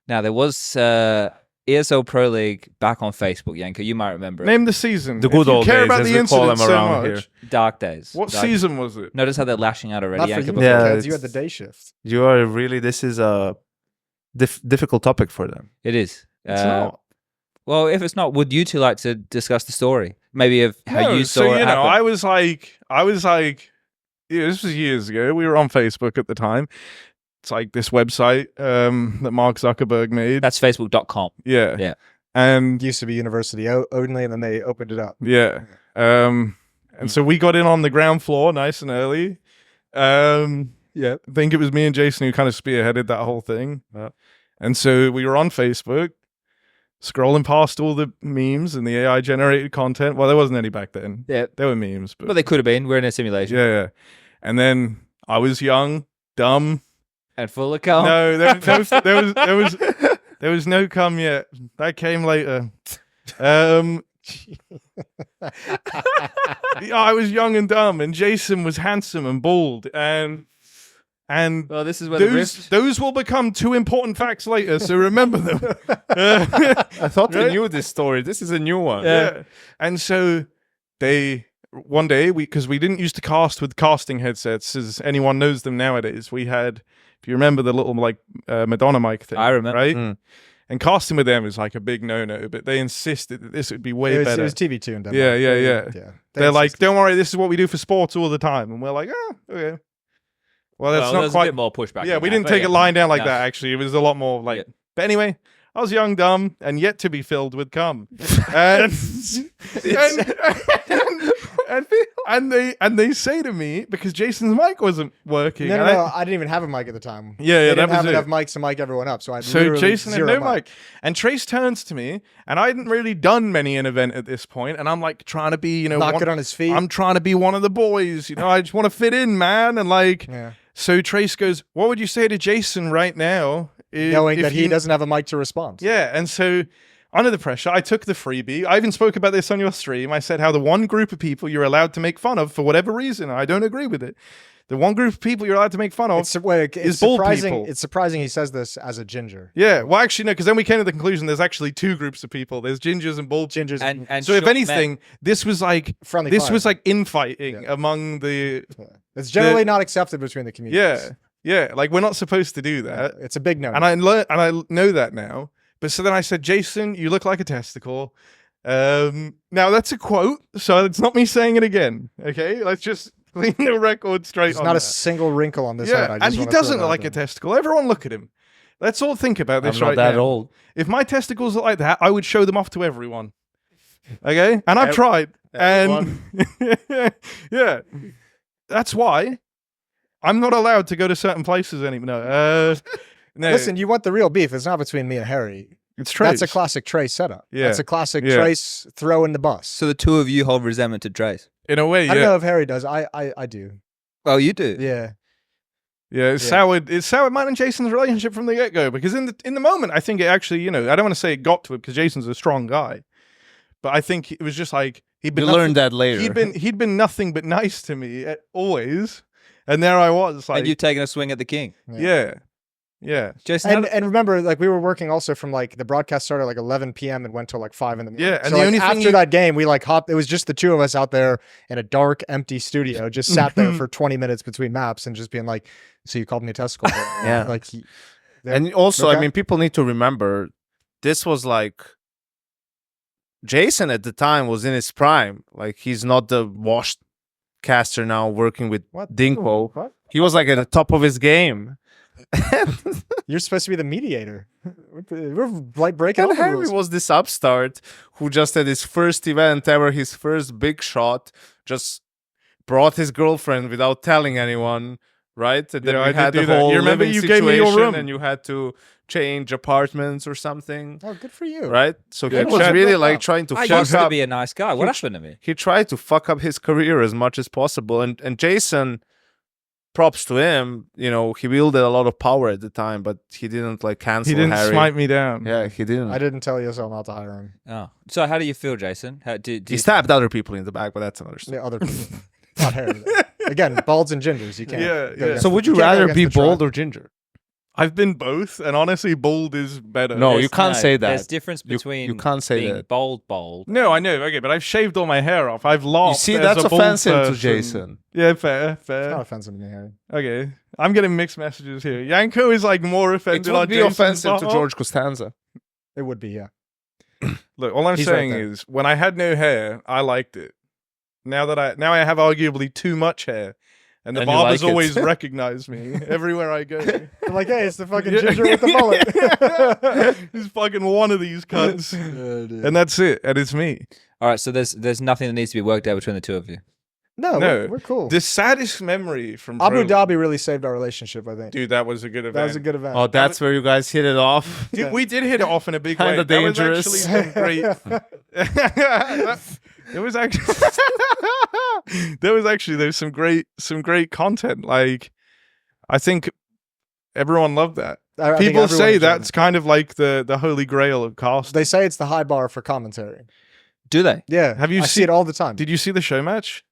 Now, there was ESL Pro League back on Facebook, Yanko. You might remember it. Name the season. The good If you old care days, about as the we call incident them so around much. Dark Days. What Dark- season was it? Notice how they're lashing out already, Not for Yanko. you, but- Yeah, kids. You had the it's- day shift. You are really, this is a difficult topic for them. It is. It's not. Well, if it's not, would you two like to discuss the story? Maybe of how No, you saw so it you know, happen? I was like, yeah, this was years ago. We were on Facebook at the time. It's like this website that Mark Zuckerberg made. That's Facebook.com. Yeah. Yeah. And It used to be university only, and then they opened it up. yeah. And so we got in on the ground floor nice and early. Yeah. I think it was me and Jason who kind of spearheaded that whole thing. And so we were on Facebook, scrolling past all the memes and the AI generated content. Well, there wasn't any back then. Yeah. There were memes, but Well, they could have been. We're in a simulation. yeah. And then I was young, dumb. And full of cum. No, there was no cum yet. That came later. Yeah, I was young and dumb, and Jason was handsome and bald, and And Well, this is where the rift. those will become 2 important facts later, so remember them. I thought I Right? knew this story. This is a new one. Yeah. And so one day, because we didn't used to cast with casting headsets, as anyone knows them nowadays. We had, if you remember the little like Madonna mic thing. I remember. Right? Mm. And casting with them is like a big no-no, but they insisted that this would be way better. It was TV2 in Denmark. Yeah. They're like, don't worry, this is what we do for sports all the time. And we're like, okay. Well, that's not there's quite a bit more pushback. Yeah, than we that, didn't but take yeah. it lying down like No. that, actually. It was a lot more like... Yeah. But anyway, I was young, dumb, and yet to be filled with cum. And, and they say to me, because Jason's mic wasn't working. No, and I didn't even have a mic at the time. Yeah, They that didn't was have it. enough mics to mic everyone up, so I So literally Jason had zero no mic. And Trace turns to me, and I hadn't really done many an event at this point, and I'm like trying to be, Not good on his feet. I'm trying to be one of the boys, I just want to fit in, man. And like, Yeah. so Trace goes, what would you say to Jason right now? Knowing if that he doesn't have a mic to respond. Yeah, and so under the pressure, I took the freebie. I even spoke about this on your stream. I said how the one group of people you're allowed to make fun of for whatever reason, I don't agree with it. The one group of people you're allowed to make fun of It's is bald surprising. people. It's surprising he says this as a ginger. Yeah, well, actually, no, because then we came to the conclusion there's actually 2 groups of people. There's gingers and bald people. Gingers And So if short anything, this was like friendly. this fire. was like infighting among the It's generally not accepted between the communities. yeah, like we're not supposed to do that. It's a big no. And I know that now. But so then I said, Jason, you look like a testicle. Now that's a quote, so it's not me saying it again. Okay, let's just clean the record straight. There's on not that. a single wrinkle on this head. Yeah, and he doesn't look like a testicle. Everyone look at him. Let's all think about I'm this not right that now. old. If my testicles look like that, I would show them off to everyone. Okay, and I've tried, and yeah, that's why I'm not allowed to go to certain places anymore. No, Listen, you want the real beef. It's not between me and Harry. it's Trace. That's a classic Trace setup. Yeah. That's a classic Yeah. Trace throw in the bus. So the 2 of you hold resentment to Trace. In a way, I don't yeah. know if Harry does. I do. Oh, you do? Yeah. Yeah, it's soured mine and Jason's relationship from the get go. Because in the moment, I think it actually, I don't want to say it got to it because Jason's a strong guy, but I think it was just like You learned that later. He'd been nothing but nice to me always, and there I was like, And you've taken a swing at the king. yeah, Jason, And remember, like we were working also from like the broadcast started at like 11 p.m. and went till like 5 in the morning. Yeah, and so the like, only thing after that game, we like hopped. It was just the 2 of us out there in a dark, empty studio, just sat there for 20 minutes between maps and just being like, "So you called me a testicle?" Yeah. Like, And also, Okay. I mean, people need to remember this was like Jason at the time was in his prime. Like he's not the washed caster now working with what? Dinko. What? He was like at the top of his game. You're supposed to be the mediator. We're like breaking all And the Harry rules. was this upstart who just at his first event ever, his first big shot, just brought his girlfriend without telling anyone, right? And then Yeah, we I had did the do that. whole You remember living you gave me your situation room. and you had to change apartments or something, Oh, good for you. right? So he Yeah, was Chad- really like trying to I fuck used to up. be a nice guy. What happened to me? He tried to fuck up his career as much as possible. And Jason, props to him, he wielded a lot of power at the time, but he didn't like cancel he didn't Harry. smite me down. Yeah, he didn't. I didn't tell you, so I'm out to hire him. Oh, so how do you feel, Jason? How, do He stabbed other people in the back, but that's another story. The other people, not Harry. though. Again, balds and gingers. You can't. Yeah, go yeah. against So the- would you can't go rather against be the tribe. bold or ginger? I've been both, and honestly, bald is better. No, There's- you can't say that. There's difference You- between you can't say being that. bold. No, I know. Okay, but I've shaved all my hair off. I've lost. You see, as that's a bald offensive to person. Jason. Yeah, fair. It's not offensive to me, Harry. Okay, I'm getting mixed messages here. Yanko is like more offended. It would on be Jason's offensive to behalf. George Costanza. It would be, yeah. Look, all I'm He's right saying there. is, when I had no hair, I liked it. Now I have arguably too much hair, and the And you barbers like it. always recognize me everywhere I go. I'm like, hey, it's the fucking Yeah. ginger with the mullet. He's fucking one of these cunts, and that's it. And it's me. All right, so there's nothing that needs to be worked out between the 2 of you. No, No. we're cool. The saddest memory from Abu Pro- Dhabi really saved our relationship, I think. dude, that was a good event. That was a good event. Oh, that's where you guys hit it off. Dude, we did hit it off in a big way. Kinda dangerous. That was actually some great. There was actually there's some great content. Like, I think everyone loved that. I think People everyone say enjoyed that's it. kind of like the holy grail of casting. They say it's the high bar for commentary. Do they? Yeah. Have you I see seen- it all the time. Did you see the show match?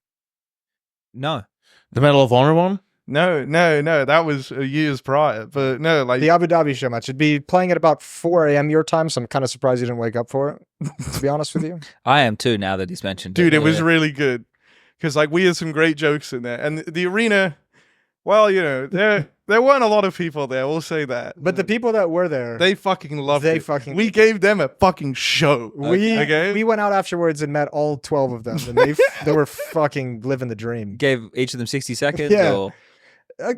No. The Medal of Honor one? No. That was years prior. But no, like The Abu Dhabi Show match. It'd be playing at about 4 a.m. your time, so I'm kind of surprised you didn't wake up for it, to be honest with you. I am too, now that he's mentioned dude, it was Yeah. really good because like we had some great jokes in there, and the arena. Well, you know, there weren't a lot of people there. We'll say that. But the people that were there, They fucking loved They it. fucking- We gave them a fucking show. we went out afterwards and met all 12 of them, and they were fucking living the dream. Gave each of them 60 seconds. Yeah. Or...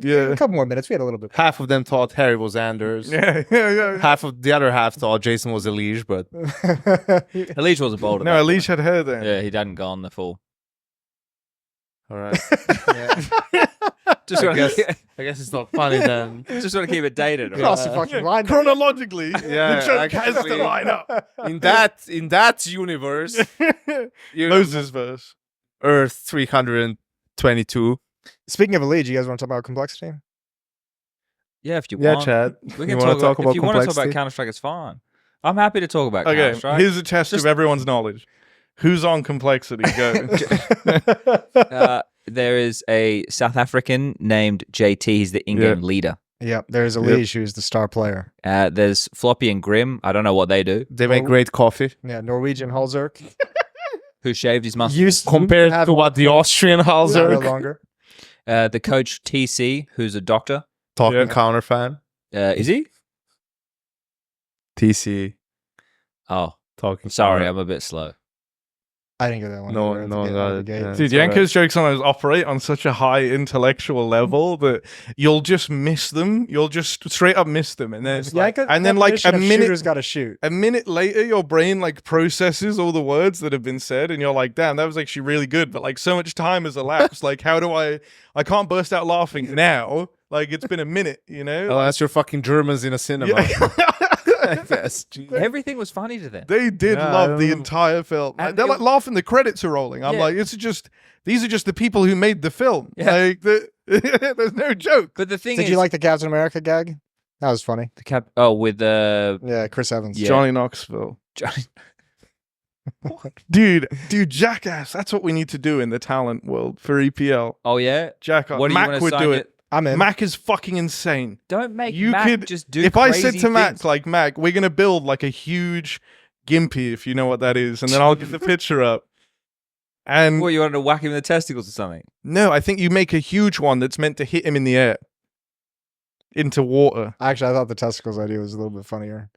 Yeah. A couple more minutes. We had a little bit. Half of them thought Harry was Anders. Yeah. Half of the other half thought Jason was Elige, but Elige wasn't bold No, about Alicia had her there. Yeah, he hadn't gone the full. all right. Just I want guess, to I guess it's not funny then. just want to keep it dated. Cross the right? fucking line. Chronologically, Yeah, the joke has to actually. line up. In that universe, you know, Moses verse. Earth 322. Speaking of Elite, you guys want to talk about complexity? Yeah, if you Yeah, want. Chad. We You can wanna talk, talk about, about if you want to talk about complexity? Counter-Strike, it's fine. I'm happy to talk about Okay, Counter-Strike. here's a test Just- of everyone's knowledge. Who's on complexity? Go. There is a South African named JT. He's the in-game leader. Yep. There's Elite, who's the star player. There's Floppy and Grim. I don't know what they do. They make great coffee Yeah, Norwegian Halzerk. Who shaved his mustache. Used compared have to what the Austrian no Halzer longer. The coach TC, who's a doctor. talking Yeah. counter fan. Is he? TC Oh, talking. sorry, counter. I'm a bit slow. I didn't get that one. No, either at no, the got out of it, the gate. yeah. Dude, It's alright. Yanko's jokes on us operate on such a high intellectual level that you'll just miss them. You'll just straight up miss them, and then Yanko's and then like a definition of minute, shooter's got to shoot. a minute later, your brain like processes all the words that have been said, and you're like, "Damn, that was actually really good." But like, so much time has elapsed. Like, how do I can't burst out laughing now. Like, it's been a minute, you know. Oh, that's your fucking Germans in a cinema. I guess. Everything was funny to them. They did Yeah, I love don't the know. entire film. And They're it- like laughing. The credits are rolling. I'm Yeah. like, these are just the people who made the film. Yeah. Like, there's no joke. But the thing Did is, you like the Captain America gag? That was funny. the cap? Oh, with Yeah, Chris Evans. Yeah. Johnny Knoxville, Johnny. dude, Jackass. That's what we need to do in the talent world for EPL. Oh yeah. Jackass. What do you Mac want to would sign do it? it. I'm in. Mac is fucking insane. Don't make You Mac could just do. If I said crazy to Mac, things. like, Mac, we're gonna build like a huge gimpy, if you know what that is, and then I'll get the picture up. And what, you wanted to whack him in the testicles or something? no, I think you make a huge one that's meant to hit him in the air into water. Actually, I thought the testicles idea was a little bit funnier.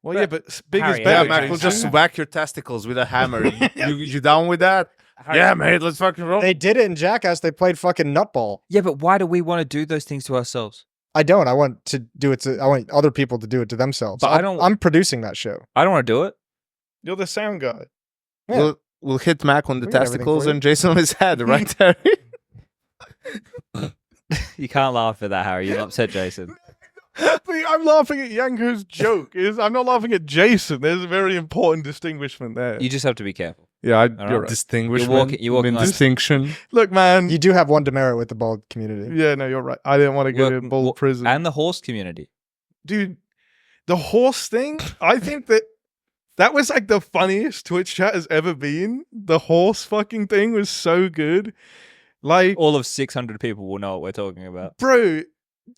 Well, yeah, but big Harry, is Yeah, better. Mac will Jason. just whack your testicles with a hammer. You down with that? Yeah, mate. Let's fucking roll. They did it in Jackass. They played fucking nutball. Yeah, but why do we want to do those things to ourselves? I don't. I want to do it to. I want other people to do it to themselves. But I don't- I'm producing that show. I don't want to do it. You're the sound guy. Yeah. We'll hit Mac on the We got everything testicles for you. and Jason on his head, right, Harry? You can't laugh at that, Harry. You'll upset Jason. I'm laughing at Yanko's joke. I'm not laughing at Jason. There's a very important distinguishment there. You just have to be careful. Yeah, right. you're right. Distinguishment. You're walking I mean, on- distinction. Look, man. You do have one demerit with the bald community. Yeah, no, you're right. I didn't want to go to Work- Bull wo- prison. And the horse community. Dude, the horse thing, I think that was like the funniest Twitch chat has ever been. The horse fucking thing was so good. Like, All of 600 people will know what we're talking about. bro,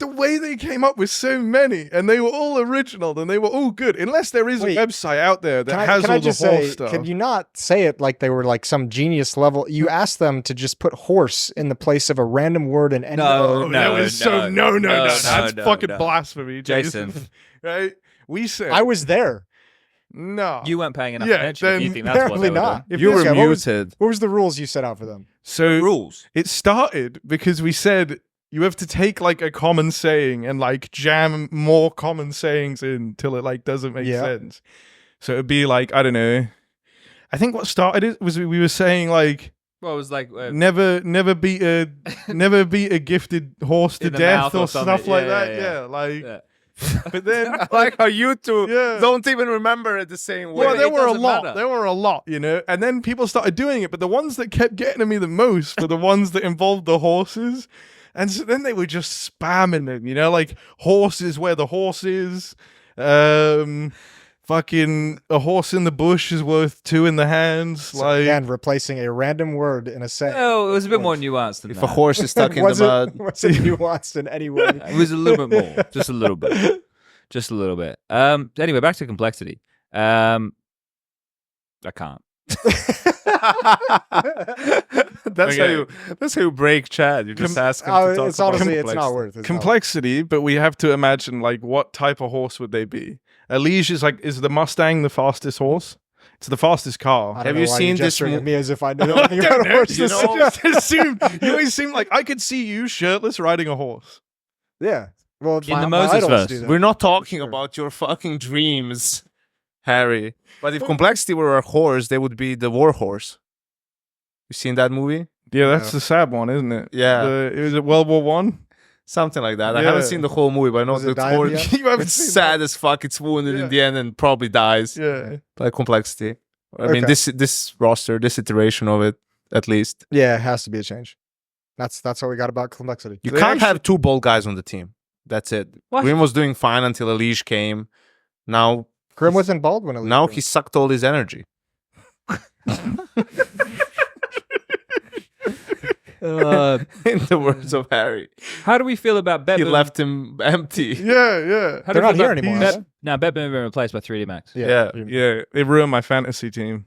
the way they came up with so many, and they were all original, and they were all good. Unless there is Wait, a website out there that Can has I all the just horse say, stuff. can you not say it like they were like some genius level? You asked them to just put horse in the place of a random word in any No, that was so no. That's no, fucking no. blasphemy, Jason. Jason. Right? We said I was there. no. You weren't paying enough Yeah, attention if you then think that's what apparently they were not. doing. You were Okay, what was- muted. What was the rules you set out for them? So Rules. it started because we said you have to take like a common saying and like jam more common sayings in till it like doesn't make Yeah. sense. So it'd be like, I don't know. I think what started it was we were saying like Well, it was like never beat a gifted horse to In the death mouth or or stuff something. like Yeah, that. yeah, Yeah, like yeah. but then I like how you two Yeah. don't even remember it the same way. well, there it were a doesn't lot. matter. There were a lot, you know. And then people started doing it, but the ones that kept getting to me the most were the ones that involved the horses. And so then they were just spamming them, you know, like horses where the horse is. Fucking fucking a horse in the bush is worth 2 in the hands. So Like, again, replacing a random word in a sentence. Oh, it was a bit more nuanced than If that. a horse is stuck in the mud, Was it nuanced in any way? It was a little bit more, just a little bit, just a little bit. Anyway, back to complexity. I can't. that's Okay. how you break Chad. You just ask him to talk It's about honestly, it's not complexity. worth it. It's not complexity, but we have to imagine like what type of horse would they be? A liege is the Mustang the fastest horse? It's the fastest car. I don't Have know you why seen you're this gesturing at mo- me as if I knew anything about horses? You know- Just assume, you always seem like I could see you shirtless riding a horse. Yeah. Well, In the Moses idols verse. do that. We're not talking Sure. about your fucking dreams, Harry. But if complexity were a horse, they would be the war horse. You seen that movie? Yeah, that's Yeah. the sad one, isn't it? Yeah. It was at World War One. Something like that. I haven't Yeah. seen the whole movie, but I know Was it the Diana? horse. You haven't It's seen sad as fuck. It's wounded Yeah. in the end and probably dies. Yeah. Like complexity. I mean, Okay. this roster, this iteration of it, at least. Yeah, it has to be a change. That's what we got about complexity. You They can't actually- have 2 bald guys on the team. That's it. What? Grim was doing fine until Elish came. Now, Grim wasn't bald when it now he sucked all his energy. In the words of Harry, How do we feel about Bet? he left him empty. Yeah. How do They're we not feel here about anymore. He's- are they? Now, Bet been replaced by 3D Max. Yeah. Yeah. It ruined my fantasy team.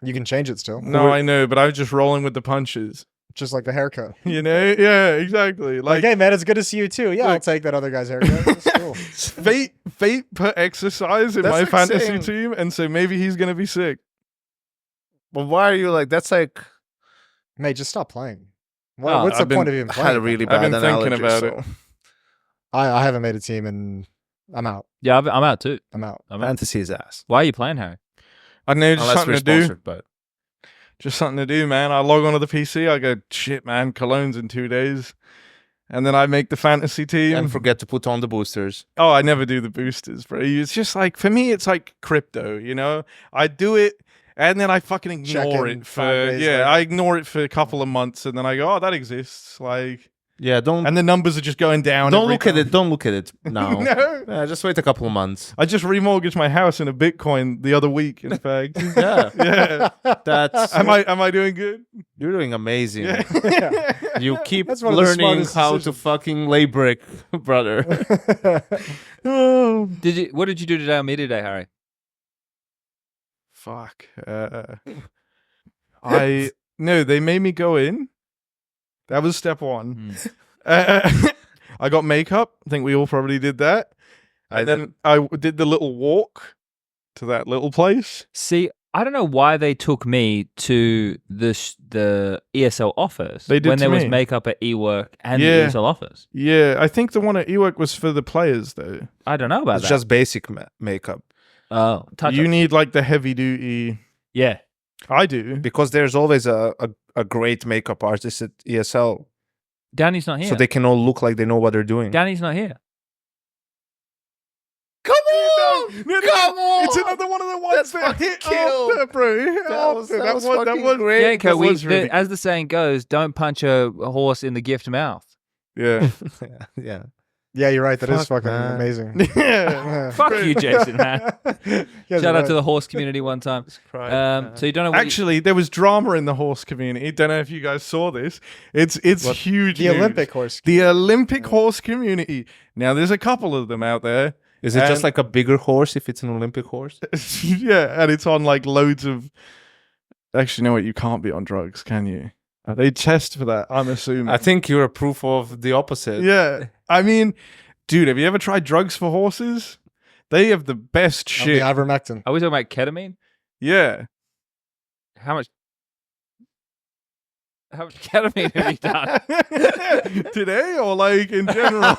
You can change it still. No, I know, but I was just rolling with the punches. Just like the haircut. You know? Yeah, exactly. Like, hey man, it's good to see you too. Yeah, I'll take that other guy's haircut. That's cool. fate put exercise in That's my like fantasy saying- team, and so maybe he's gonna be sick. But why are you like? That's like Mate, just stop playing. Oh, What's the I've been- point of even I playing? had a really I've bad been thinking analogy, about so- it. I haven't made a team and I'm out. Yeah, I'm out too. I'm out. I'm out. Fantasy is ass. Why are you playing, Harry? I know, just Unless we're something to do. sponsored, but Just something to do, man. I log onto the PC. I go, shit, man. Cologne's in 2 days, and then I make the fantasy team. and forget to put on the boosters. Oh, I never do the boosters, bro. It's just like, for me, it's like crypto, you know? I do it and then I fucking Check ignore in it 5 for, days yeah, later. I ignore it for a couple of months and then I go, oh, that exists. Like, Yeah, don't and the numbers are just going down. don't every look at time. it. Don't look at it now. No. Just wait a couple of months. I just remortgaged my house in a Bitcoin the other week, in fact. Yeah, Yeah. that's Am I doing good? you're doing amazing. Yeah. You keep That's one of the learning smartest how to decisions. fucking lay brick, brother. Oh, What did you do today on media day, Harry? fuck. No, they made me go in. That was step one. I got makeup. I think we all probably did that. And then I did the little walk to that little place. See, I don't know why they took me to the ESL office They did when to there was me. makeup at eWork and Yeah. the ESL office. Yeah, I think the one at Ewok was for the players, though. I don't know about It's that. just basic makeup oh, touch You up. need like the heavy duty. Yeah. I do. because there's always a great makeup artist at ESL, Danny's not here. so they can all look like they know what they're doing. Danny's not here. Come on, come on! It's another one of the ones That's that fucking hit killed. after, bro. Hit That was after. fucking great. Yanko, that was really as the saying goes, don't punch a horse in the gift mouth. Yeah. yeah. Yeah, you're right. That is Fuck, fucking man. amazing. Yeah. Fuck you, Jason, man. You guys Shout are out to right. the horse community one time. So you don't know what Actually, there was drama in the horse community. Don't know if you guys saw this. It's huge. The news. Olympic horse. The Olympic horse community. Now, there's a couple of them out there. Is it just And- like a bigger horse if it's an Olympic horse? Yeah, and it's on like loads of. Actually, no, what? You can't be on drugs, can you? They test for that. I'm assuming. I think you're a proof of the opposite. Yeah, I mean, dude, have you ever tried drugs for horses? They have the best Of the shit. ivermectin. Are we talking about ketamine? Yeah. How much ketamine have you done? Today or like in general?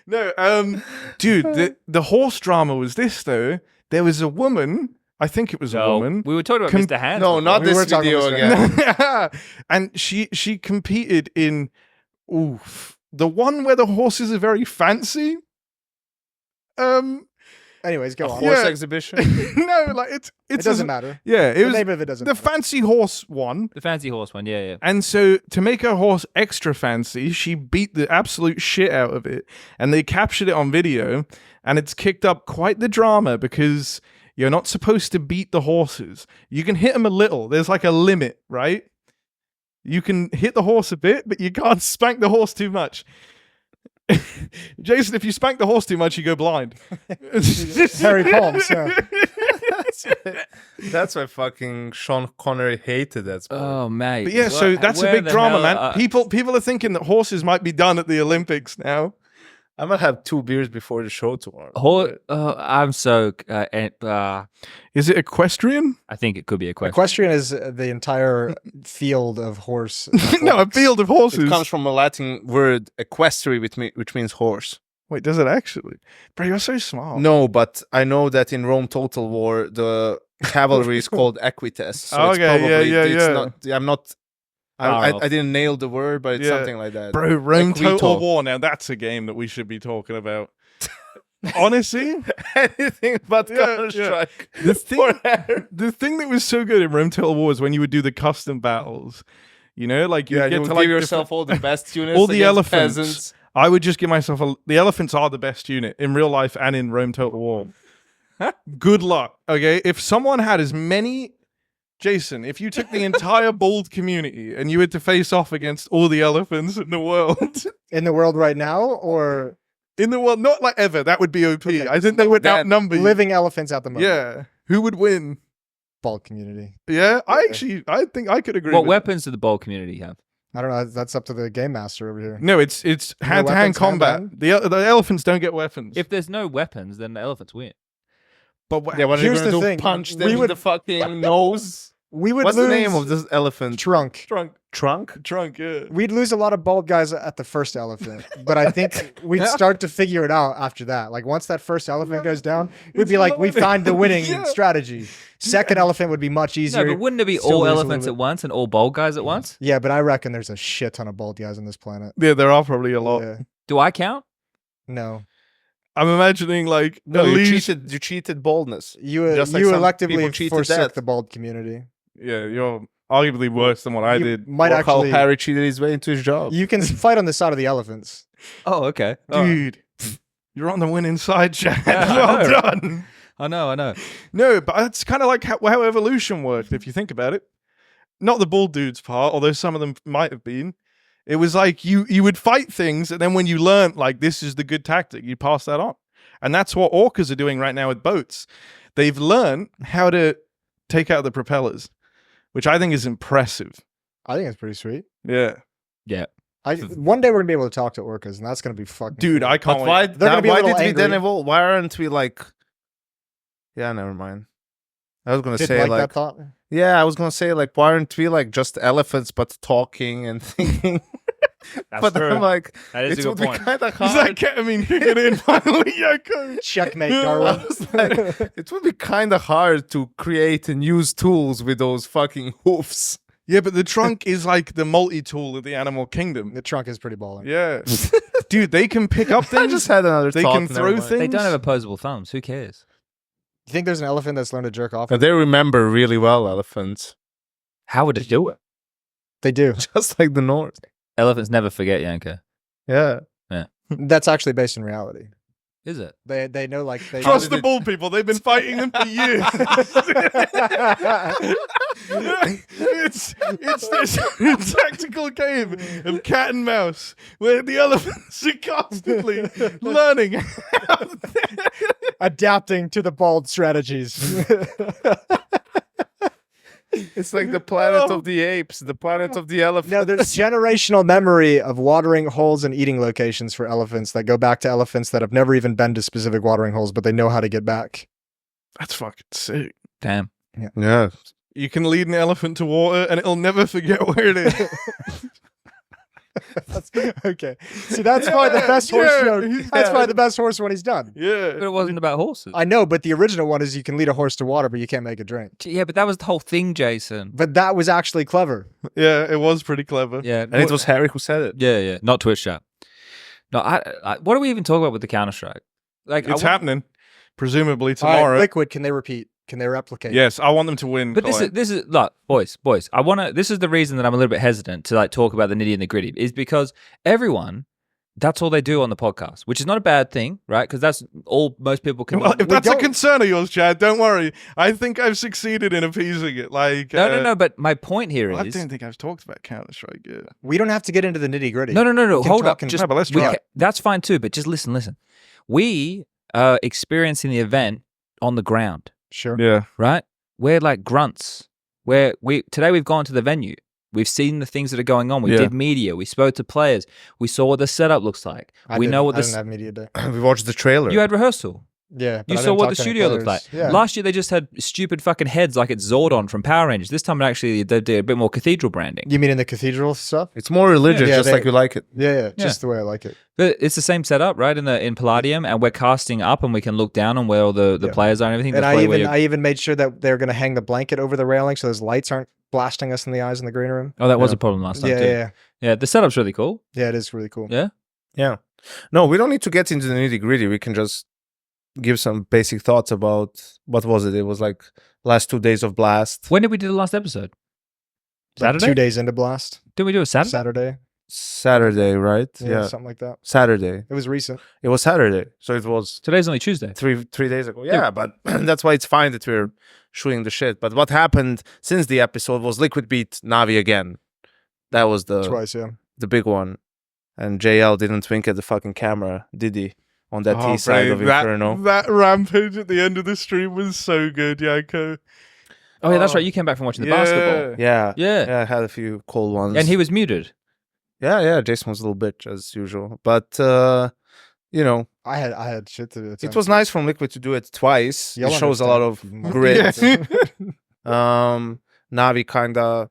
No, dude, the horse drama was this though. There was a woman, I think it was a No, woman. we were talking about Com- Mr. Hands. No, before. not We this were talking video about again. And she competed in the one where the horses are very fancy. Anyways, go on. Horse Yeah. exhibition. No, like it doesn't matter. Yeah, it The was name of it doesn't the matter. fancy horse one. The fancy horse one, yeah. And so to make her horse extra fancy, she beat the absolute shit out of it. And they captured it on video. And it's kicked up quite the drama because you're not supposed to beat the horses. You can hit them a little. There's like a limit, right? You can hit the horse a bit, but you can't spank the horse too much. Jason, if you spank the horse too much, you go blind. Harry Palms, yeah. That's why fucking Sean Connery hated that sport. Oh, mate. But yeah, so that's a Where big the drama, hell man. are- People are thinking that horses might be done at the Olympics now. I might have 2 beers before the show tomorrow. I'm so. Is it equestrian? I think it could be a question. Equestrian is the entire field of horse. No, a field of horses. It comes from a Latin word equestri, which means horse. Wait, does it actually? Bro, you're so smart. No, but I know that in Rome Total War, the cavalry is called equites. So it's Okay, probably, yeah. Not, I'm not. Far off. I didn't nail the word, but it's Yeah. something like that. Bro, Rome Equito. Total War. Now that's a game that we should be talking about. Honestly, Anything but Yeah, Counter-Strike. the thing that was so good in Rome Total War is when you would do the custom battles. You know, like you Yeah, get you would to give like yourself all the best units. all the against elephants. peasants. I would just give myself the elephants are the best unit in real life and in Rome Total War. Good luck. Okay, if someone had as many. Jason, if you took the entire bald community and you had to face off against all the elephants in the world, In the world right now, or not like ever, that would be OP. Okay. I think they would That outnumber you. living elephants at the moment. Yeah, who would win? Bald community. Yeah, I think I could agree. What with weapons do the bowl community have? I don't know. That's up to the game master over here. that. No, it's hand to hand weapons, combat. hand-to-hand? The elephants don't get weapons. If there's no weapons, then the elephants win. but Yeah, what are you Here's going to the do? thing, Punch them we in would- the fucking nose? We would What's lose the name of this elephant? trunk. Trunk? Yeah. We'd lose a lot of bald guys at the first elephant, but I think we'd start to figure it out after that. Like once that first elephant goes down, we'd be like, we find the winning Yeah. strategy. Second elephant would be much easier. No, but wouldn't it be Still all lose a little elephants bit. at once and all bald guys at once? Yeah, but I reckon there's a shit ton of bald guys on this planet. Yeah, there are probably a lot. Yeah. Do I count? No, I'm imagining like No, at you least cheated baldness. you Just like you some electively people cheated forsook death. the bald community. yeah, you're arguably worse than what I You did. might Or actually. how Harry cheated his way into his job. You can fight on the side of the elephants. Oh, okay. Dude, you're on the winning side, Chad. Yeah, I Well know. done. I know. No, but it's kind of like how evolution worked, if you think about it. Not the bald dude's part, although some of them might have been. It was like you would fight things, and then when you learnt, like, this is the good tactic, you pass that on. And that's what orcas are doing right now with boats. They've learned how to take out the propellers, which I think is impressive. I think it's pretty sweet. Yeah. Yeah. One day we're gonna be able to talk to orcas, and that's gonna be fucking. Dude, cool. I can't But wait. why, They're gonna be a why little did we then angry. evolve? Why aren't we like... Yeah, never mind. I was going to Didn't say like like... that thought. Yeah, I was going to say like, why aren't we like just elephants but talking and thinking? That's But I'm like, That is it a would good be point. kind of Is that hard. ketamine kicking in finally, Yoko? Checkmate, I Darwin. was like, it would be kind of hard to create and use tools with those fucking hoofs. Yeah, but the trunk is like the multi-tool of the animal kingdom. The trunk is pretty baller. Yeah. Dude, they can pick up I things. just had another They thought. can never throw mind. things. They don't have opposable thumbs. Who cares? You think there's an elephant that's learned to jerk off? But they remember really well, elephants. How would it do it? They do. Just like the North. Elephants never forget, Yanko. Yeah. That's actually based in reality. Is it? They know like they. Trust the bald people. They've been fighting them for years. it's this tactical game of cat and mouse where the elephants are constantly learning. Adapting to the bald strategies. It's like the planet of the apes, the planet of the elephants. No, there's generational memory of watering holes and eating locations for elephants that go back to elephants that have never even been to specific watering holes, but they know how to get back. That's fucking sick. Damn. Yeah. You can lead an elephant to water and it'll never forget where it is. Okay. See, that's why the best horse Yeah, show. he's That's got why it. the best horse when he's done. But Yeah. it wasn't about horses. I know, but the original one is you can lead a horse to water, but you can't make it drink. Yeah, but that was the whole thing, Jason. But that was actually clever. Yeah, it was pretty clever. Yeah. And it was Harry who said it. Yeah. Not Twitch chat. No, I what are we even talking about with the Counter-Strike? Like, It's happening. presumably All right, tomorrow. Liquid, can they repeat? Can they replicate? Yes, I want them to win. But Colin. this is look, boys. This is the reason that I'm a little bit hesitant to like talk about the nitty and the gritty is because everyone, that's all they do on the podcast, which is not a bad thing, right? Because that's all most people can. Well, if that's a concern of yours, Chad, don't worry. I think I've succeeded in appeasing it. Like no. But my point here is, I don't think I've talked about Counter-Strike yet. We don't have to get into the nitty gritty. No. Hold up. No, but let's try. That's fine too. But just listen. We are experiencing the event on the ground, Sure. Yeah. right? We're like grunts. Today we've gone to the venue. We've seen the things that are going on. We did media. We spoke to players. We saw what the setup looks like. I we know what didn't have media day. We watched the trailer. You had rehearsal. Yeah. You saw what the studio looked like. Yeah. Last year they just had stupid fucking heads like it's Zordon from Power Rangers. This time they did a bit more cathedral branding. You mean in the cathedral stuff? It's more religious, Yeah, just like you like it. Yeah. Just the way I like it. But it's the same setup, right? In Palladium, and we're casting up, and we can look down on where all the players are and everything. And That's probably I even made sure that they're going to hang the blanket over the railing so those lights aren't blasting us in the eyes in the green room. Oh, that was a problem last time too. Yeah, the setup's really cool. Yeah, it is really cool. Yeah. Yeah. No, we don't need to get into the nitty gritty. We can just give some basic thoughts about what was it? It was like last 2 days of Blast. When did we do the last episode? Like Saturday? 2 days into Blast. Did we do it Saturday? Saturday, right? Yeah, something like that. Saturday. It was recent. It was Saturday. So it was Today's only Tuesday. three days ago. Yeah, but that's why it's fine that we're shooting the shit. But what happened since the episode was Liquid beat Navi again. That was Twice, yeah. the big one. And JL didn't wink at the fucking camera, did he? On that T side of Inferno. That rampage at the end of the stream was so good, Yanko. Oh yeah, that's right. You came back from watching the basketball. Yeah. Yeah. Yeah, I had a few cold ones. And he was muted. Yeah, Jason was a little bitch as usual. But you know, I had shit to do. it was nice from Liquid to do it twice. You'll It shows a lot of understand. grit. Navi kinda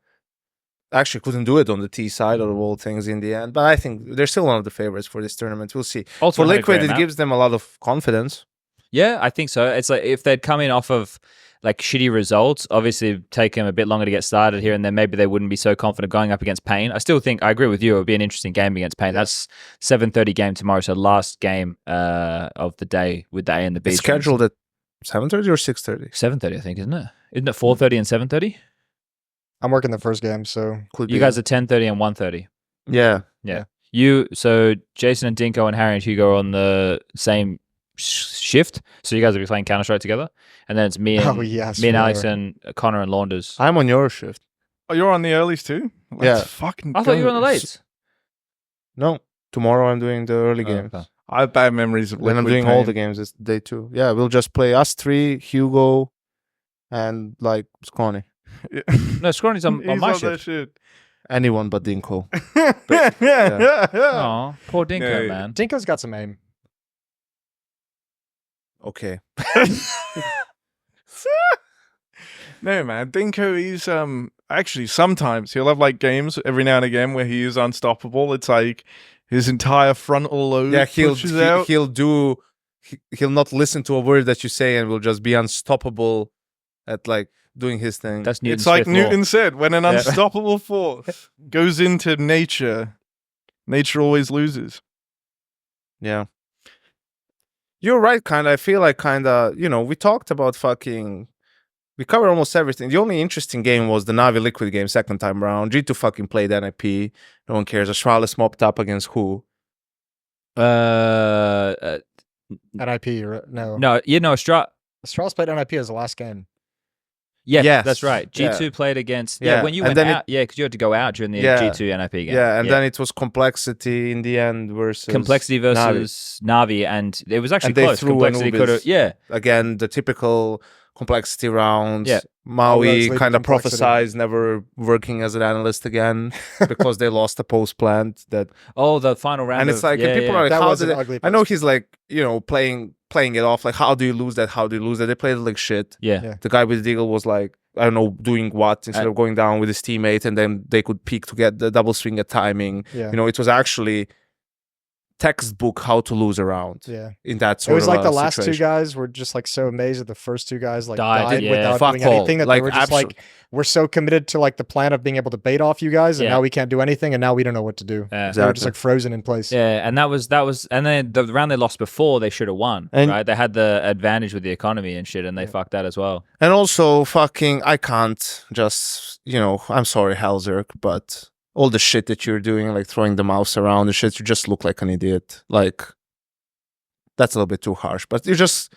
actually couldn't do it on the T side of all things in the end. But I think they're still one of the favorites for this tournament. We'll see. Also, For Liquid, it gives them a lot of confidence. Yeah, I think so. It's like if they'd come in off of like shitty results, obviously it'd take them a bit longer to get started here, and then maybe they wouldn't be so confident going up against Pain. I still think I agree with you. It would be an interesting game against Pain. That's 7:30 game tomorrow, so last game of the day with the A and the B. It's scheduled at 7:30 or 6:30. 7:30, I think, isn't it? Isn't it 4:30 and 7:30? I'm working the first game, so Could You be. guys are 10:30 and 1:30. Yeah. So Jason and Dinko and Harry and Hugo are on the same shift. So you guys will be playing Counter-Strike together, and then it's me and me and Alex and Connor and Launders. I'm on your shift. Oh, you're on the earlies too? Yeah. Fucking I thought you were on the go. lates. No, tomorrow I'm doing the early Oh, games. okay. I have bad memories of When I'm Liquid doing all Pain. the games, it's day 2. Yeah, we'll just play us 3, Hugo, and like Scrawny. Yeah. No, Scrawny's on He's my on that shift. shit. Anyone but Dinko. yeah. Oh, poor Dinko, Yeah. man. Dinko's got some aim. Okay. No, man. Dinko, he's actually sometimes he'll have like games every now and again where he is unstoppable. It's like his entire frontal lobe Yeah, pushes out. he'll not listen to a word that you say and will just be unstoppable at like doing his thing. That's Newton's It's like fifth law. Newton said, when an Yeah. unstoppable force goes into nature, nature always loses. Yeah. You're right, kind of. I feel like we talked about we covered almost everything. The only interesting game was the Navi Liquid game second time around. G2 fucking played NIP. No one cares. Astralis mopped up against who? NIP, no. No, Astralis played NIP as the last game. Yes, Yes, that's right. G2 yeah. played against Yeah, when you and went then out. Because you had to go out during the Yeah. G2 NIP game. Yeah, and then it was Complexity in the end versus Complexity versus Navi, and it was actually And they close. threw Complexity Anubis. could have, yeah. Again, the typical Complexity rounds. Yeah. Maui League kind of Complexity. prophesized never working as an analyst again because they lost a post plant that Oh, the final round. and it's like and people are like, That how was did an it? ugly I know post. he's like, playing it off like, how do you lose that? How do you lose that? They played it like shit. yeah. Yeah. The guy with the Deagle was like, I don't know, doing what instead of going down with his teammate, and then they could peek to get the double swing at timing. Yeah. It was actually textbook how to lose a round. Yeah. In that It sort was of like the last two situation. guys were just like so amazed that the first two guys like Died, died yeah. without Fuck doing all. anything, that Like, they were just like, we're so committed to like the plan of being able to bait off you guys, and Yeah. now we can't do anything, and now we don't know what to do. Yeah. They were just like frozen in place. Yeah, and that was, and then the round they lost before, they should have won, And- right? They had the advantage with the economy and shit, and they fucked that as well. And also, fucking, I can't just, I'm sorry, Halzerk, but all the shit that you're doing, like throwing the mouse around and shit, you just look like an idiot. Like, that's a little bit too harsh, but you just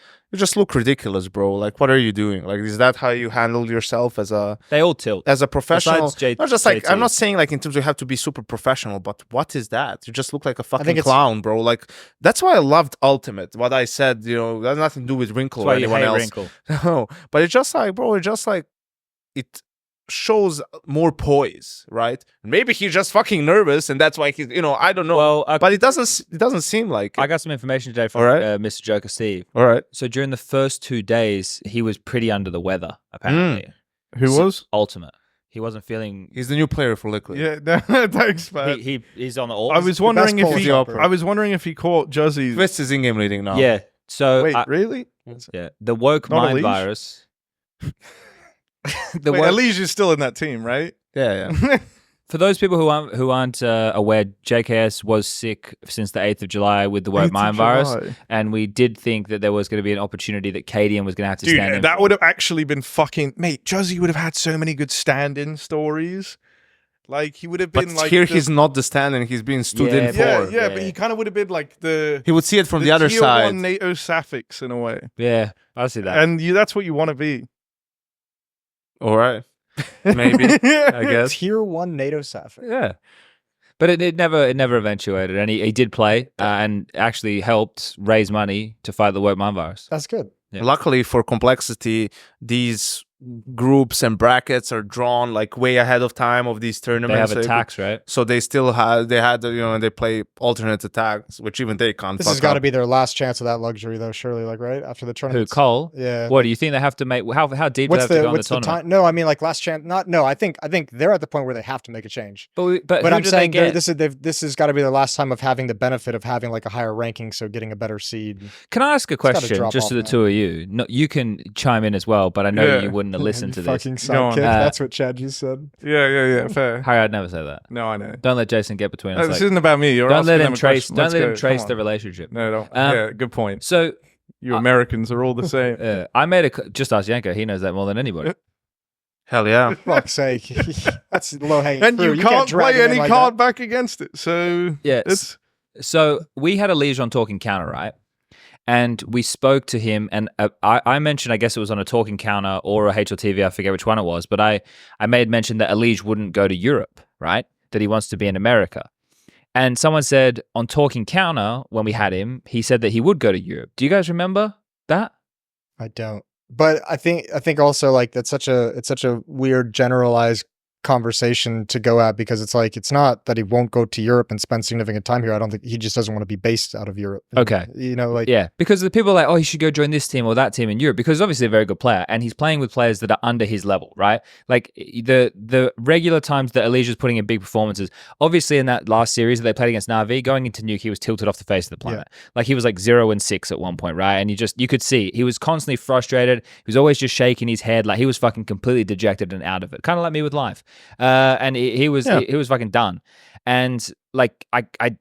look ridiculous, bro. Like, what are you doing? Like, is that how you handle yourself as a They all tilt. professional? Besides Not just like, JT. I'm not saying like in terms of you have to be super professional, but what is that? You just look like a fucking think it's- clown, bro. Like, that's why I loved Ultimate. What I said, that has nothing to do with Wrinkle That's or why you anyone hate else. Wrinkle. No, but it's just like, bro, it shows more poise, right? Maybe he's just fucking nervous, and that's why he's, I don't know. Well, but it doesn't seem like. I got some information today from All right. Mr. Joker Steve. All right. So during the first 2 days, he was pretty under the weather, apparently. Who was? Ultimate. He wasn't feeling. He's the new player for Liquid. Yeah, thanks, man. He's on the alt. I was wondering if Polish he. opera. I was wondering if he caught Juzzy's. Twist is in-game leading now. Yeah. So Wait, I- really? yeah, the woke Not mind Elise? virus. The Wait, woke- Elise is still in that team, right? Yeah. For those people who aren't aware, JKS was sick since the 8th of July with the woke 8th of mind virus, July. and we did think that there was going to be an opportunity that Cadian was going to have to Dude, stand in. that would have actually been fucking mate. Juzzy would have had so many good stand-in stories. Like he would have But been like here the- he's not the standing. He's being stood Yeah, in yeah, for. yeah, but he kind of would have been like the He would see it from the other tier side. 1 NATO Sapphics in a way, Yeah, I see that. and that's what you want to be. All right. Maybe. I guess. Tier 1 NATO Sapphire. Yeah. But it never eventuated, and he did play and actually helped raise money to fight the woke mind virus. That's good. Yeah. Luckily for complexity, these groups and brackets are drawn like way ahead of time of these They tournaments. have attacks, right? So they still had they play alternate attacks, which even they can't. This fuck has got to up. be their last chance of that luxury, though. Surely, like right after the Who, tournament. Cole? Yeah. What do you think they have to make? How deep do they What's have to go in the what's the tournament? time? No, I mean like last chance. Not no. I think they're at the point where they have to make a change. But who I'm do saying they get? this has got to be their last time of having the benefit of having like a higher ranking, so getting a better seed. Can I ask a gotta question drop just off to the now. two of you? No, you can chime in as well, but I know Yeah. you wouldn't have listened You to this. fucking Go on. sidekick. That's what Chad just said. Yeah, fair. Harry, I'd never say that. No, I know. Don't let Jason get between us. No, this isn't about me. You're Don't let asking him them a trace. question. Don't Let's let him go. trace Come the on. relationship. No, don't. Um, Yeah, good point. So You Americans are all the same. I made just ask Yanko. He knows that more than anybody. Hell yeah. Fuck's sake, that's low hanging And fruit. you can't drag play him in any like card that. back against it. So Yes. it's So we had a liege on Talking Counter, right? And we spoke to him, and I mentioned, I guess it was on a Talking Counter or a HLTV, I forget which one it was, but I made mention that Elige wouldn't go to Europe, right? That he wants to be in America. And someone said on Talking Counter, when we had him, he said that he would go to Europe. Do you guys remember that? I don't. But I think also like it's such a weird generalized conversation to go at, because it's like it's not that he won't go to Europe and spend significant time here. I don't think he just doesn't want to be based out of Europe. Okay. You know, like Yeah, because the people are like, oh, he should go join this team or that team in Europe, because he's obviously a very good player, and he's playing with players that are under his level, right? Like the regular times that Alicia's putting in big performances, obviously in that last series that they played against Na'Vi, going into Nuke, he was tilted off the face of the planet. Like he was like 0-6 at one point, right? And you could see he was constantly frustrated. He was always just shaking his head, like he was fucking completely dejected and out of it, kind of like me with life. And he was fucking done. And like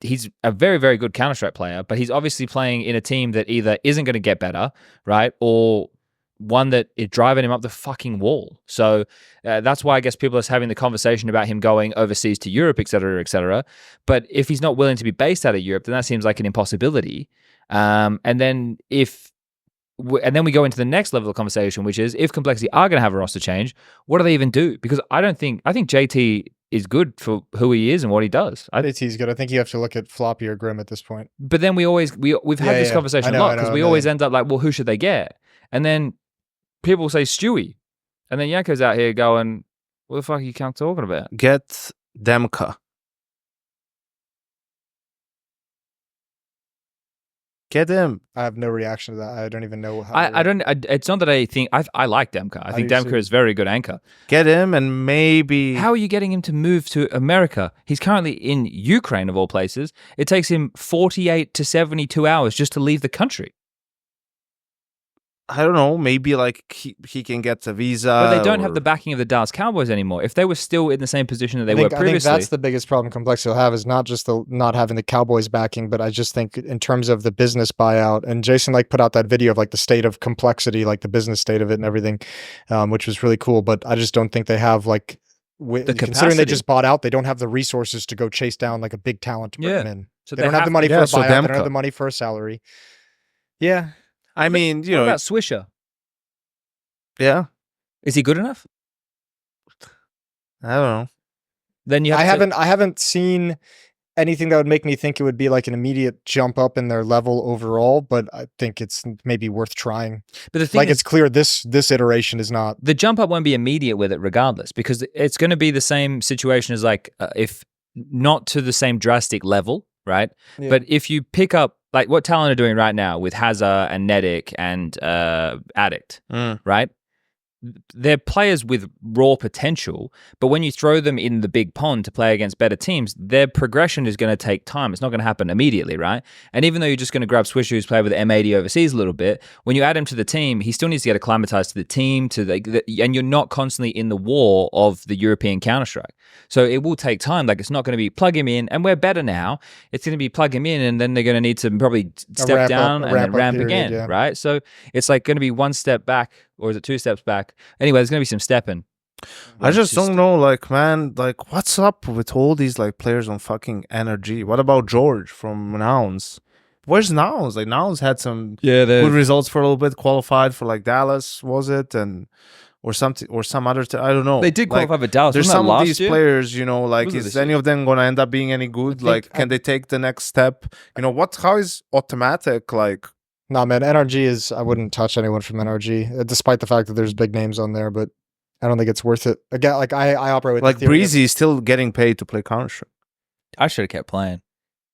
he's a very, very good Counter-Strike player, but he's obviously playing in a team that either isn't going to get better, right, or one that is driving him up the fucking wall. So that's why I guess people are having the conversation about him going overseas to Europe, et cetera, et cetera. But if he's not willing to be based out of Europe, then that seems like an impossibility. And then we go into the next level of conversation, which is if Complexity are going to have a roster change, what do they even do? Because I think JT is good for who he is and what he does. JT's good. I think you have to look at Floppy or Grim at this point. But then we've had this conversation a lot, because we always end up like, well, who should they get? And then people say Stewie, and then Yanko's out here going, what the fuck are you talking about? Get Demka. Get him. I have no reaction to that. I don't even know how. I don't. It's not that I think I like Demka. I think do Demka too. is a very good anchor. Get him, and maybe How are you getting him to move to America? He's currently in Ukraine, of all places. It takes him 48 to 72 hours just to leave the country. I don't know. Maybe like he can get a visa. But they don't have or- the backing of the Dallas Cowboys anymore. If they were still in the same position that they I were think previously, that's the biggest problem Complexity will have is not just the not having the Cowboys backing, but I just think in terms of the business buyout. And Jason like put out that video of like the state of Complexity, like the business state of it and everything, which was really cool. But I just don't think they have like considering they capacity. just bought out, they don't have the resources to go chase down like a big talent to bring them in. So They don't have the money for yeah, a so buyout. They don't Demka. have the money for a salary. Yeah, I mean, you What know, about Swisher? yeah. Is he good enough? I don't know. Then you have I haven't seen anything that would make me think it would be like an immediate jump up in their level overall, but I think it's maybe worth trying. But the thing Like is, it's clear this iteration is not. the jump up won't be immediate with it regardless, because it's going to be the same situation as like if not to the same drastic level, right? Yeah. But if you pick up like what Talon are doing right now with Hazard and Nedic and Addict, right? They're players with raw potential, but when you throw them in the big pond to play against better teams, their progression is going to take time. It's not going to happen immediately, right? And even though you're just going to grab Swisher, who's played with the M80 overseas a little bit, when you add him to the team, he still needs to get acclimatized to the team, and you're not constantly in the war of the European Counter-Strike. So it will take time. Like it's not going to be plug him in, and we're better now. It's going to be plug him in, and then they're going to need to probably step ramp down up- and then ramp up ramp period, again, yeah. right? So it's like going to be one step back, or is it two steps back? Anyway, there's going to be some stepping. I just don't know, like, man, like, what's up with all these like players on fucking energy? What about George from Nouns? Where's Nouns? Like, Nouns had some good results for a little bit, qualified for like Dallas, was it, and or something or some other. I don't know. They did Like, qualify for Dallas. there's Wasn't that some of last these year? players, you know, like, Was it is this any year? of them going to end up being any good? Like, can they take the next step? You know, how is automatic? Like, Nah, man, NRG is. I wouldn't touch anyone from NRG, despite the fact that there's big names on there. But I don't think it's worth it. Again, like I operate with like the theory of- Breezy is still getting paid to play Counter-Strike. I should have kept playing.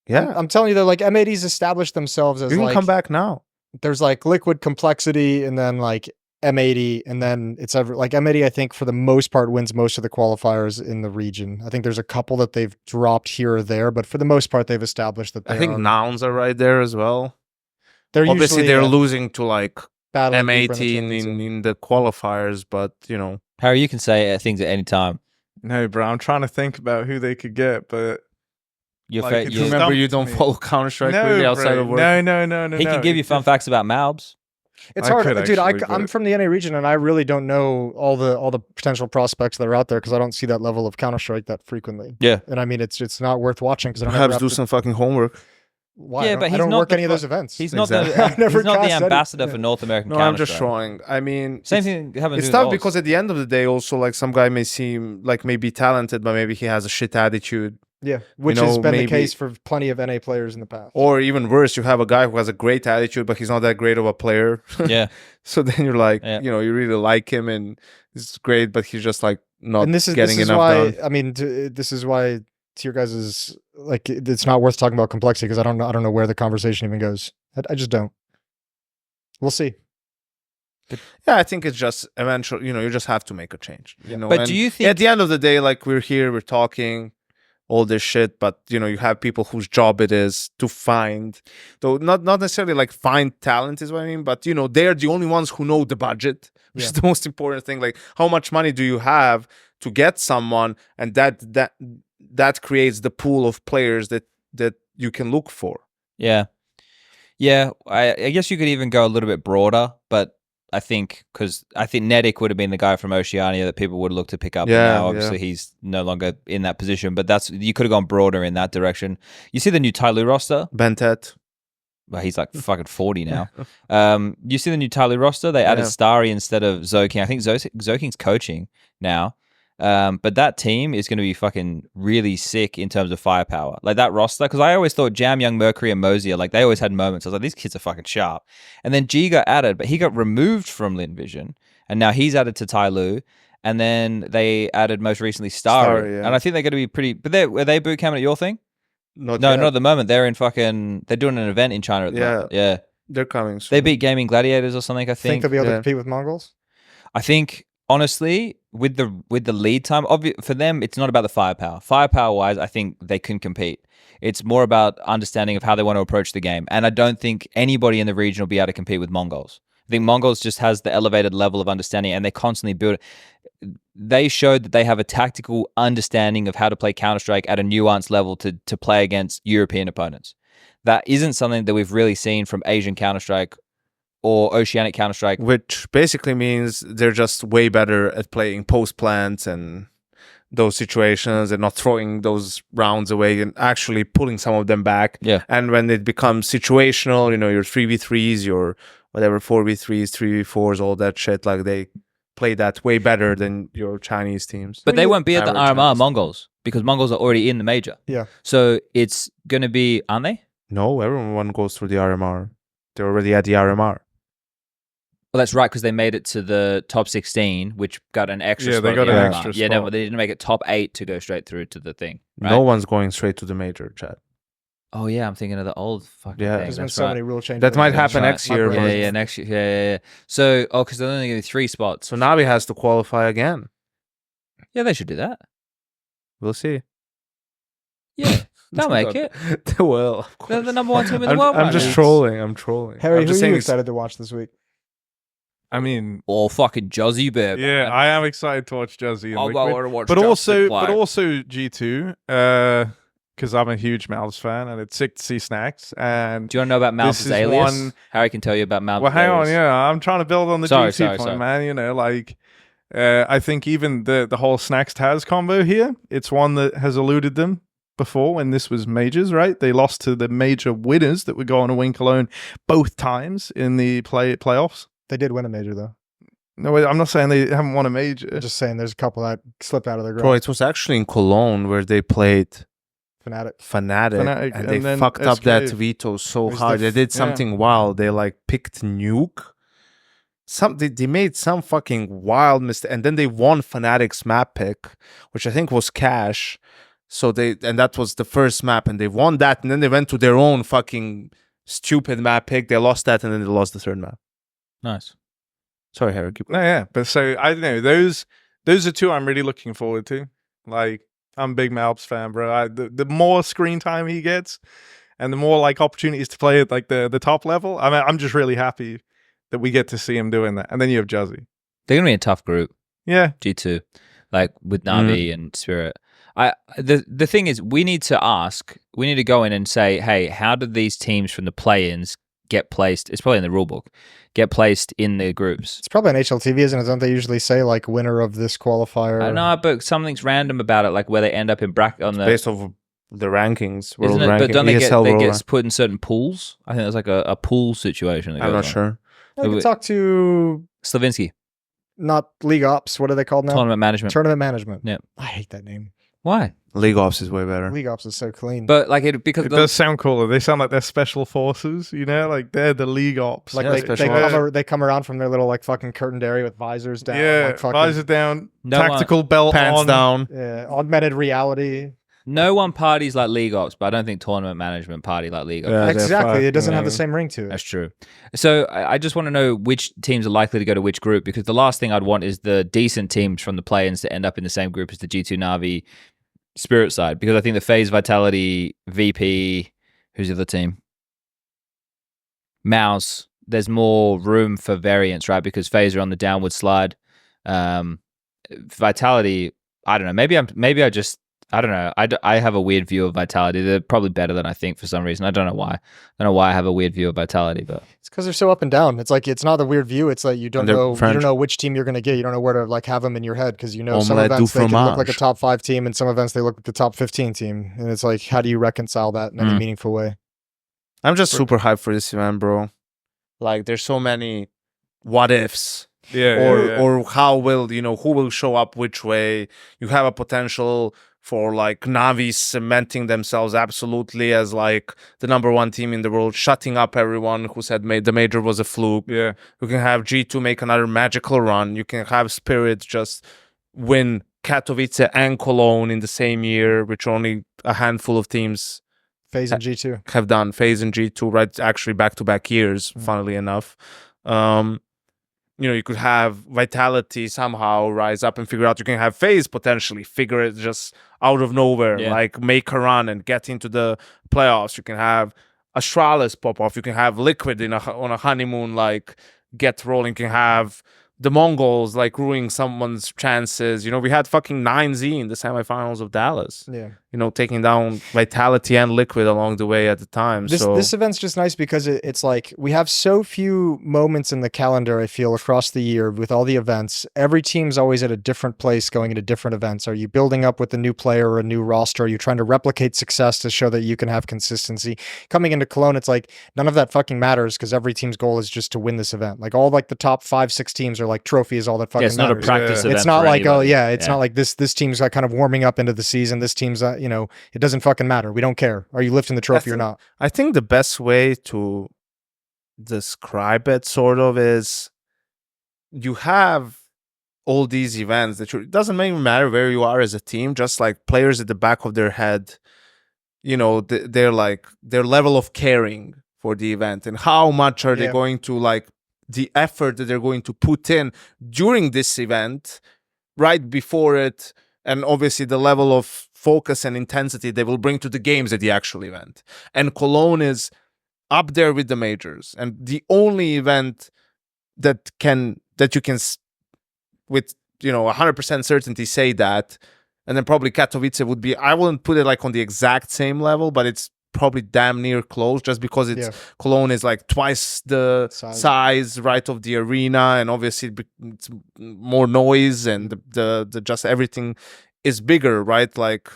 Yeah, I'm telling you that like M80s established themselves as you can like come back now. there's like liquid complexity and then like M80 and then it's ever like M80 I think for the most part wins most of the qualifiers in the region. I think there's a couple that they've dropped here or there, but for the most part they've established that they I think are, Nouns are right there as well. they're Obviously, usually, they're losing to like battling deeper M18 tournaments and- in the qualifiers, but you know, Harry, you can say things at any time. No, bro, I'm trying to think about who they could get, but Your Like, fa- it's your- just- remember you stumped don't me. follow Counter-Strike no, really outside bro, of work. no. he can give you It's fun just- facts about Malbs. It's I hard, could dude. actually, I'm but- from the NA region, and I really don't know all the potential prospects that are out there because I don't see that level of Counter Strike that frequently. Yeah. And I mean, it's not worth watching because I don't Perhaps ever do have to, some fucking homework. why? Yeah, I but don't, he's I don't not work the any of fu- those events. He's not Exactly. the I've never he's not the cast any- ambassador yeah. for North American No, I'm just Counter-Strike. showing. I mean, Same it's, thing happened. it's to tough Oz. because at the end of the day, also like some guy may seem like maybe talented, but maybe he has a shit attitude. Yeah, which know, has been maybe- the case for plenty of NA players in the past. Or even worse, you have a guy who has a great attitude, but he's not that great of a player. yeah, So then you're like, Yeah. you know, you really like him and it's great, but he's just like not And this is getting enough why done. I mean, this is why to your guys is like it's not worth talking about complexity because I don't know where the conversation even goes. I just don't. We'll see. Yeah, I think it's just eventually, you know, you just have to make a change. You know, but and do you think at the end of the day, like we're here, we're talking all this shit, but you know, you have people whose job it is to find, though not necessarily like find talent is what I mean, but you know, they're the only ones who know the budget, which is the most important thing. Like, how much money do you have to get someone, and that creates the pool of players that you can look for. Yeah. I guess you could even go a little bit broader, but I think because Nedic would have been the guy from Oceania that people would look to pick up. Yeah, and now obviously he's no longer in that position, but you could have gone broader in that direction. You see the new Tyloo roster? Bentet. Well, he's like fucking 40 now. You see the new Tyloo roster? They added Starry instead of Zoking. I think Zoking's coaching now. But that team is going to be fucking really sick in terms of firepower. Like that roster, because I always thought Jam, Young, Mercury, and Mosier, like they always had moments. I was like, these kids are fucking sharp. And then G got added, but he got removed from Lin Vision, and now he's added to Tyloo. And then they added most recently Starry. Starry, yeah. And I think they're going to be pretty. But are they boot camping at your thing? Not No, yet. not at the moment. They're doing an event in China at the moment. Yeah. They're coming soon. They beat Gaming Gladiators or something, I Think think. they'll be able to Yeah. compete with Mongols? I think honestly, with the lead time, for them, it's not about the firepower. Firepower wise, I think they can compete. It's more about understanding of how they want to approach the game. And I don't think anybody in the region will be able to compete with Mongols. I think Mongols just has the elevated level of understanding, and they constantly build it. They showed that they have a tactical understanding of how to play Counter-Strike at a nuanced level to play against European opponents. That isn't something that we've really seen from Asian Counter-Strike or Oceanic Counter-Strike. Which basically means they're just way better at playing post plants and those situations and not throwing those rounds away and actually pulling some of them back. Yeah. And when it becomes situational, your 3v3s, your whatever 4v3s, 3v4s, all that shit, like they play that way better than your Chinese teams. But they won't be at the Average RMR Chinese. Mongols because Mongols are already in the major. Yeah. So it's going to be, aren't they? No, everyone goes through the RMR. They're already at the RMR. Well, that's right, because they made it to the top 16, which got an extra Yeah, spot. they got at the an RMR. extra Yeah, no, spot. but they didn't make it top 8 to go straight through to the thing. Right? No one's going straight to the major, Chad. Oh, yeah, I'm thinking of the old fucking Yeah. thing. There's been That's so right. many rule changes. That might That's happen right. next year. Yeah, but- yeah, next year. Yeah. So, because they're only going to be 3 spots. So Navi has to qualify again. Yeah, they should do that. We'll see. Yeah, they'll make it. They will. Of They're course. the number 1 team in the I'm, world. I'm right just now. trolling. I'm trolling. Harry, I'm who just are saying you it's- excited to watch this week? I mean, Or fucking Juzzy Bear. yeah, I am excited to watch Juzzy and I'll Liquid. go and watch but Juzzy also play. G2, because I'm a huge Mal's fan, and it's sick to see Snacks. And Do you want to know about Mal's This is alias? one- Harry can tell you about Mal's well, hang on, alias. yeah, I'm trying to build on the Sorry, G2 point, sorry. man. I think even the whole Snacks Taz combo here, it's one that has eluded them before when this was majors, right? They lost to the major winners that were going to win Cologne both times in the playoffs. They did win a major, though. No, I'm not saying they haven't won a major. I'm just saying there's a couple that slipped out of their Bro, grasp. it was actually in Cologne where they played Fnatic. Fnatic, Fnatic, and and they then fucked up SK. that veto so Where's hard. the They did something wild. They picked Nuke. They made some fucking wild mistake, and then they won Fnatic's map pick, which I think was Cash. And that was the first map, and they won that, and then they went to their own fucking stupid map pick. They lost that, and then they lost the third map. Nice. Sorry, Harry. Keep No, yeah, but so I don't know. Those are two I'm really looking forward to. Like, I'm a big Malps fan, bro. The more screen time he gets, and the more opportunities to play at the top level, I mean, I'm just really happy that we get to see him doing that. And then you have Juzzy. They're going to be a tough group, Yeah, G2, with Navi and Spirit. The thing is, we need to go in and say, hey, how did these teams from the play-ins get placed? It's probably in the rulebook. Get placed in the groups. It's probably an HLTV, isn't it? Don't they usually say winner of this qualifier? I know, but something's random about it, like where they end up in bracket on the. based off the rankings, world Isn't it? ranking, But don't they ESL get world put in certain pools? I think there's a pool situation. That I'm not goes on. sure. I could talk to Slavinsky, not League Ops. What are they called now? tournament management. Tournament management. Yeah. I hate that name. Why? League Ops is way better. League Ops is so clean. But because it does sound cooler. They sound like they're special forces, like they're the League Ops. Yeah, they come around from their little fucking curtained area with visors down. Yeah, fucking, visor down, No tactical belt Pants on. down. yeah, augmented reality. no one parties like League Ops, but I don't think tournament management party like League Ops. Yeah, they're Exactly. It doesn't have the fucking- same ring to it. That's true. So I just want to know which teams are likely to go to which group, because the last thing I'd want is the decent teams from the play-ins to end up in the same group as the G2 Navi Spirit side, because I think the FaZe Vitality VP, who's the other team? Mouse, there's more room for variance, right? Because FaZe are on the downward slide. Vitality, I don't know. Maybe I don't know. I have a weird view of Vitality. They're probably better than I think for some reason. I don't know why. I don't know why I have a weird view of Vitality, but It's because they're so up and down. It's it's not a weird view. It's you don't And they're know French. you don't know which team you're going to get. You don't know where to have them in your head because some Omelette events du they can look like a fromage. top 5 team and some events they look like the top 15 team. And it's how do you reconcile that in any meaningful way? I'm just super hyped for this event, bro. There's so many what ifs. Or how will who will show up which way. You have a potential for Navi cementing themselves absolutely as the number 1 team in the world, shutting up everyone who said the major was a fluke. Yeah. You can have G2 make another magical run. You can have Spirit just win Katowice and Cologne in the same year, which only a handful of teams FaZe and G2 have done FaZe and G2, right? Actually, back-to-back years, funnily enough. You could have Vitality somehow rise up and figure out. You can have FaZe potentially figure it just out of nowhere, like make a run and get into the playoffs. You can have Astralis pop off. You can have Liquid on a honeymoon, like get rolling. You can have the Mongols like ruining someone's chances. We had fucking 9Z in the semifinals of Dallas. Yeah. Taking down Vitality and Liquid along the way at the time. This event's just nice because it's like we have so few moments in the calendar, I feel, across the year with all the events. Every team's always at a different place going into different events. Are you building up with a new player or a new roster? Are you trying to replicate success to show that you can have consistency? Coming into Cologne, it's like none of that fucking matters because every team's goal is just to win this event. Like all like the top 5-6 teams are like trophy is all that fucking it's not matters. a practice event. It's not for like, anybody. it's not like this team's like kind of warming up into the season. This team's, it doesn't fucking matter. We don't care. Are you lifting the trophy or not? I think the best way to describe it sort of is you have all these events that it doesn't even matter where you are as a team, just like players at the back of their head, they're like their level of caring for the event and how much are they going to like the effort that they're going to put in during this event, right before it, and obviously the level of focus and intensity they will bring to the games at the actual event. And Cologne is up there with the majors, and the only event that you can with 100% certainty say that, and then probably Katowice would be, I wouldn't put it like on the exact same level, but it's probably damn near close, just because it's Cologne is like twice the size right of the arena, and obviously it's more noise, and the just everything is bigger, right? Like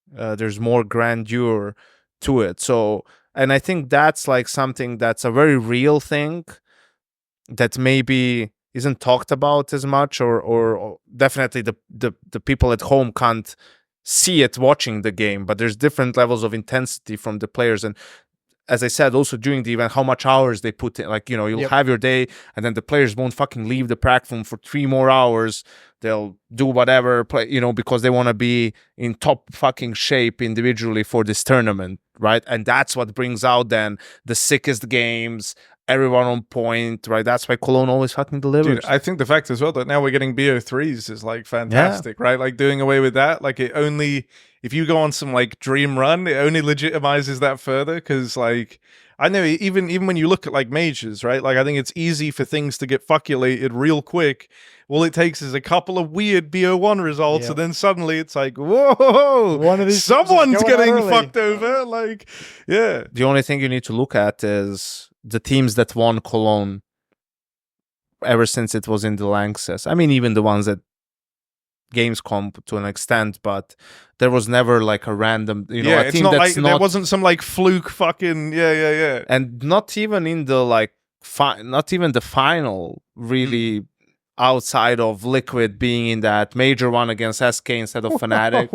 there's more grandeur to it. So, and I think that's like something that's a very real thing that maybe isn't talked about as much, or definitely the people at home can't see it watching the game, but there's different levels of intensity from the players. And as I said, also during the event, how much hours they put in, like, you'll have your day, and then the players won't fucking leave the prac room for 3 more hours. They'll do whatever, play, because they want to be in top fucking shape individually for this tournament, right? And that's what brings out then the sickest games, everyone on point, right? That's why Cologne always fucking delivers. Dude, I think the fact as well that now we're getting BO3s is like fantastic, right? Like doing away with that, like it only, if you go on some like dream run, it only legitimizes that further, because like, I know even when you look at like majors, right? Like I think it's easy for things to get fuckulated real quick. All it takes is a couple of weird BO1 results, and then suddenly it's like, whoa, one of these someone's getting fucked over. Like, yeah. The only thing you need to look at is the teams that won Cologne ever since it was in the Lanxess. I mean, even the ones that Gamescom to an extent, but there was never like a random, a it's team not that's like there wasn't some like fluke fucking and not even in the like not even the final really, outside of Liquid being in that major one against SK instead of Fnatic,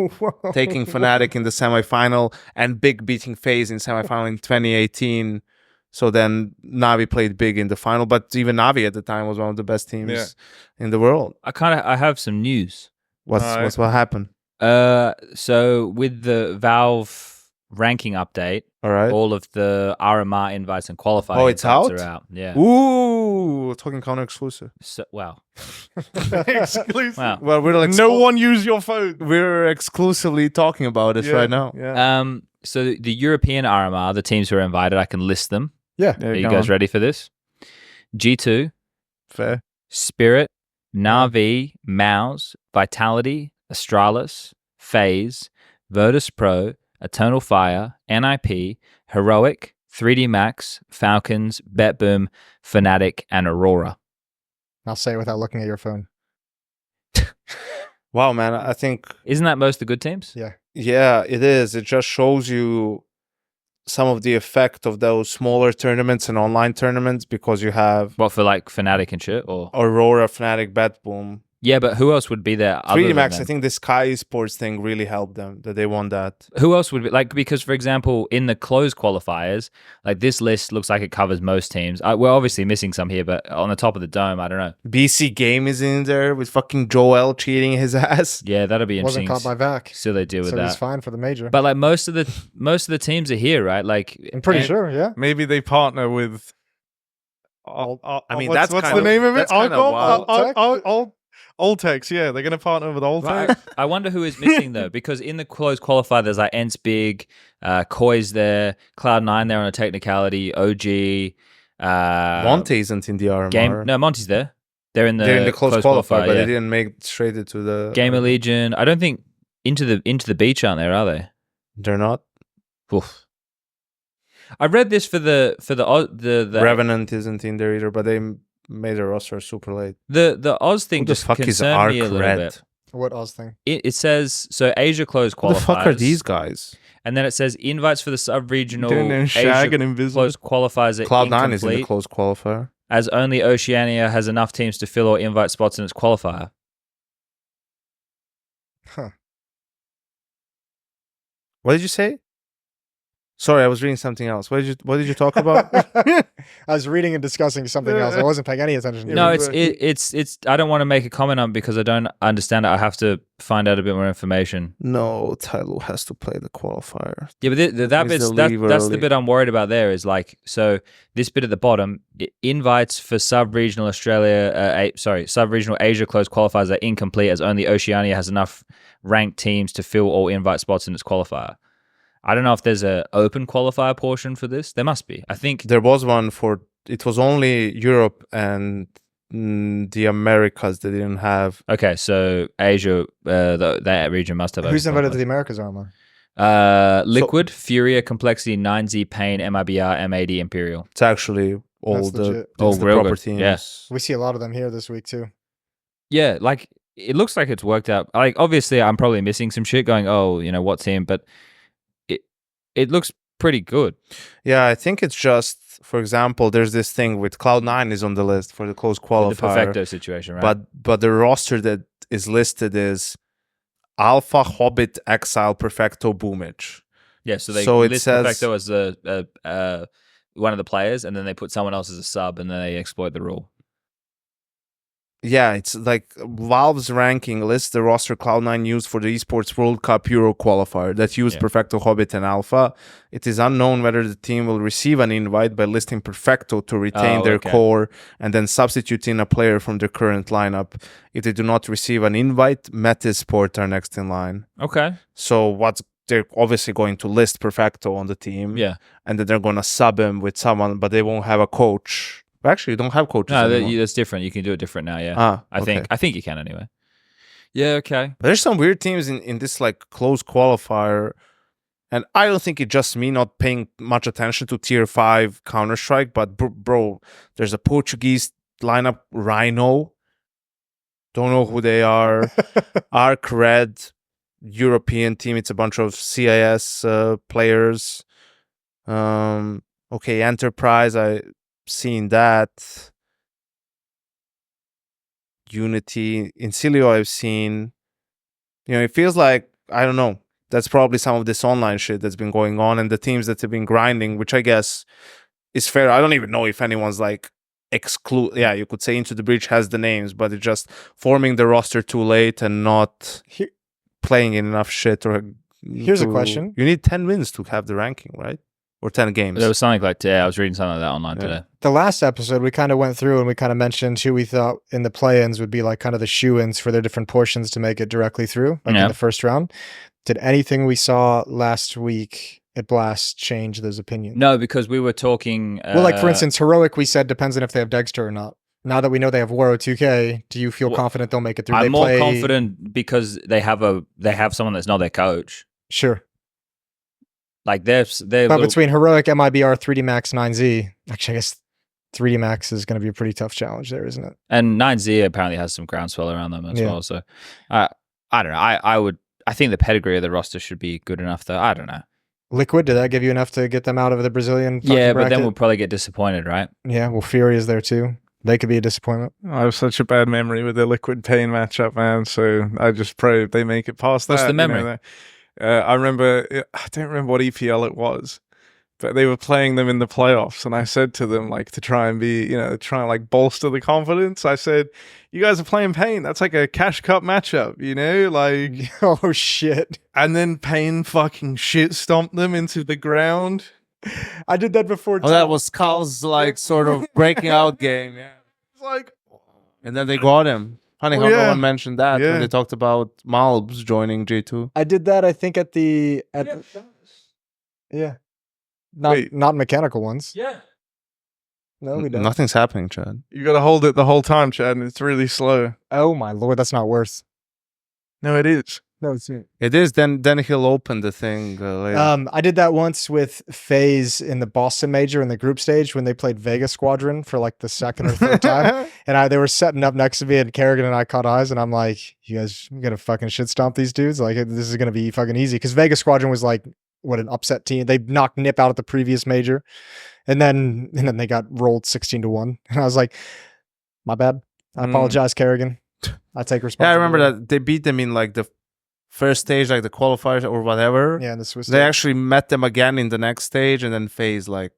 taking Fnatic in the semifinal, and Big beating FaZe in semifinal in 2018. So then Navi played Big in the final, but even Navi at the time was one of the best teams in the world. I have some news. What happened? So with the Valve ranking update, all right, all of the RMR invites and qualifying it's out? are out. Yeah. Ooh, talking counter exclusive. So, well, exclusive. wow. Well, we're like no one use your phone. We're exclusively talking about it right now. Yeah. So the European RMR, the teams who are invited, I can list them. Yeah. Are you guys ready for this? G2, Fair. Spirit, Na'Vi, Mouse, Vitality, Astralis, FaZe, Virtus Pro, Eternal Fire, NIP, Heroic, 3D Max, Falcons, BetBoom, Fnatic, and Aurora. I'll say it without looking at your phone. Wow, man, I think... Isn't that most of the good teams? Yeah. Yeah, it is. It just shows you some of the effect of those smaller tournaments and online tournaments, because you have... What, for like Fnatic and shit? Or Aurora, Fnatic, BetBoom. Yeah, but who else would be there? Other 3D than Max, them? I think the Sky Sports thing really helped them that they won that. Who else would be like? Because for example, in the closed qualifiers, like this list looks like it covers most teams. We're obviously missing some here, but on the top of the dome, I don't know. BC Game is in there with fucking Joel cheating his ass. Yeah, that'll be interesting. Wasn't caught by Vac. So they deal with So that. he's fine for the major. But like most of the teams are here, right? Like I'm pretty sure, yeah. Maybe they partner with. I mean, what's that's the name of it? that's kinda wild. Oltex, yeah, they're gonna partner with Oltex. I wonder who is missing though, because in the closed qualifier, there's like Ents Big, Koi's there, Cloud9 there on a technicality, OG, Monte isn't in the RMR. No, Monty's there. They're in the close qualifier, but yeah. they didn't make straight into the Gamer Legion. I don't think into the beach, aren't there? Are they? They're not. Oof. I read this for the Revenant isn't in there either, but they made their roster super late. the Oz thing Who the just fuck is concerned me a Arc little Red? bit. What Oz thing? It says so Asia closed qualifiers. Who the fuck are these guys? And then it says invites for the sub-regional Doing their Shag Asia and Invisible. closed qualifiers are Cloud9 is in the incomplete, close qualifier. as only Oceania has enough teams to fill or invite spots in its qualifier. Huh. What did you say? Sorry, I was reading something else. What did you talk about? I was reading and discussing something else. I wasn't paying any attention to No, it. it's. I don't want to make a comment on it because I don't understand it. I have to find out a bit more information. No, Tyloo has to play the qualifier. Yeah, but that's the bit I'm worried about. There is like so this bit at the bottom. Invites for sub-regional sub-regional Asia closed qualifiers are incomplete as only Oceania has enough ranked teams to fill all invite spots in its qualifier. I don't know if there's an open qualifier portion for this. There must be. I think There was one for, it was only Europe and the Americas that didn't have. okay. So Asia, that region must have. Who's open invited to qualifiers. the Americas, Arma? Liquid, Furia, Complexity, 9Z, Pain, MIBR, MAD, Imperial. It's actually all That's the, legit. Oh, it's the real proper good. teams. Yeah. We see a lot of them here this week too. Yeah, like it looks like it's worked out. Like obviously, I'm probably missing some shit. Going, oh, what team? But it looks pretty good. Yeah, I think it's just, for example, there's this thing with Cloud9 is on the list for the close qualifier. The Perfecto situation, right? But the roster that is listed is Alpha, Hobbit, Exile, Perfecto, Boomage. yeah, so they so it list says- Perfecto as one of the players, and then they put someone else as a sub, and then they exploit the rule. Yeah, it's like Valve's ranking lists the roster Cloud9 used for the Esports World Cup Euro qualifier that used Yeah. Perfecto, Hobbit, and Alpha. It is unknown whether the team will receive an invite by listing Perfecto to retain Oh, their okay. core and then substitute in a player from their current lineup. If they do not receive an invite, Metisport are next in line. Okay. So they're obviously going to list Perfecto on the team, Yeah. and then they're going to sub him with someone, but they won't have a coach. Actually, you don't have coaches No, anymore. that's different. You can do it different now. Yeah. I okay. think you can anyway. Yeah. Okay. But there's some weird teams in this like close qualifier, and I don't think it's just me not paying much attention to Tier 5 Counter-Strike, but bro, there's a Portuguese lineup, Rhino. Don't know who they are. Arc Red, European team. It's a bunch of CIS players. Okay, Enterprise, I seen that. Unity, Incilio I've seen. It feels like, I don't know, that's probably some of this online shit that's been going on and the teams that have been grinding, which I guess is fair. I don't even know if anyone's like you could say Into the Breach has the names, but it's just forming the roster too late and not playing in enough shit. Here's a question. You need 10 wins to have the ranking, right? Or 10 games. There was something like I was reading something like that online Yeah. today. The last episode, we kind of went through and we kind of mentioned who we thought in the play-ins would be like kind of the shoe-ins for their different portions to make it directly through, like Yeah. in the first round. Did anything we saw last week at Blast change those opinions? No, because we were talking. Well, like for instance, Heroic, we said depends on if they have Dexter or not. Now that we know they have Waro 2K, do you feel Well, confident they'll make it through? I'm They more play- confident because they have someone that's not their coach. Sure. Like they're But between Heroic, MIBR, 3D Max, 9Z, actually, I guess 3D Max is going to be a pretty tough challenge there, isn't it? and 9Z apparently has some groundswell around them as Yeah. well. So I don't know. I think the pedigree of the roster should be good enough though. I don't know. Liquid, did that give you enough to get them out of the Brazilian fucking Yeah, but then bracket? we'll probably get disappointed, right? Yeah, well, Fury is there too. They could be a disappointment. I have such a bad memory with the Liquid Pain matchup, man. So I just pray they make it past that. What's the you know, memory? I remember, I don't remember what EPL it was, but they were playing them in the playoffs. And I said to them, like, to try and be, you know, try and like bolster the confidence. I said, you guys are playing Pain. That's like a Cash Cup matchup, you know, like. Oh, shit. And then Pain fucking shit stomped them into the ground. I did that before. Oh, that was Carl's like sort of breaking out game. Yeah. It's like, And then they got him. Funny how Oh, no yeah. one mentioned that Yeah. when they talked about Malbs joining G2. I did that, I think, at the yeah. Wait. Not mechanical ones. Yeah. No, we don't. Nothing's happening, Chad. you got to hold it the whole time, Chad, and it's really slow. Oh my lord, that's not worth. No, it is. No, it's not. It is. Then he'll open the thing later. I did that once with FaZe in the Boston Major in the group stage when they played Vega Squadron for like the second or third time. And they were setting up next to me, and Kerrigan and I caught eyes, and I'm like, you guys gonna fucking shit stomp these dudes? Like, this is gonna be fucking easy. Because Vega Squadron was like, what, an upset team. They knocked Nip out at the previous major. And then they got rolled 16-1. And I was like, my bad. I apologize, Kerrigan. I take responsibility. Yeah, I remember that they beat them in like the first stage, like the qualifiers or whatever. Yeah, and the Swiss They actually met them again in the next stage, and then FaZe like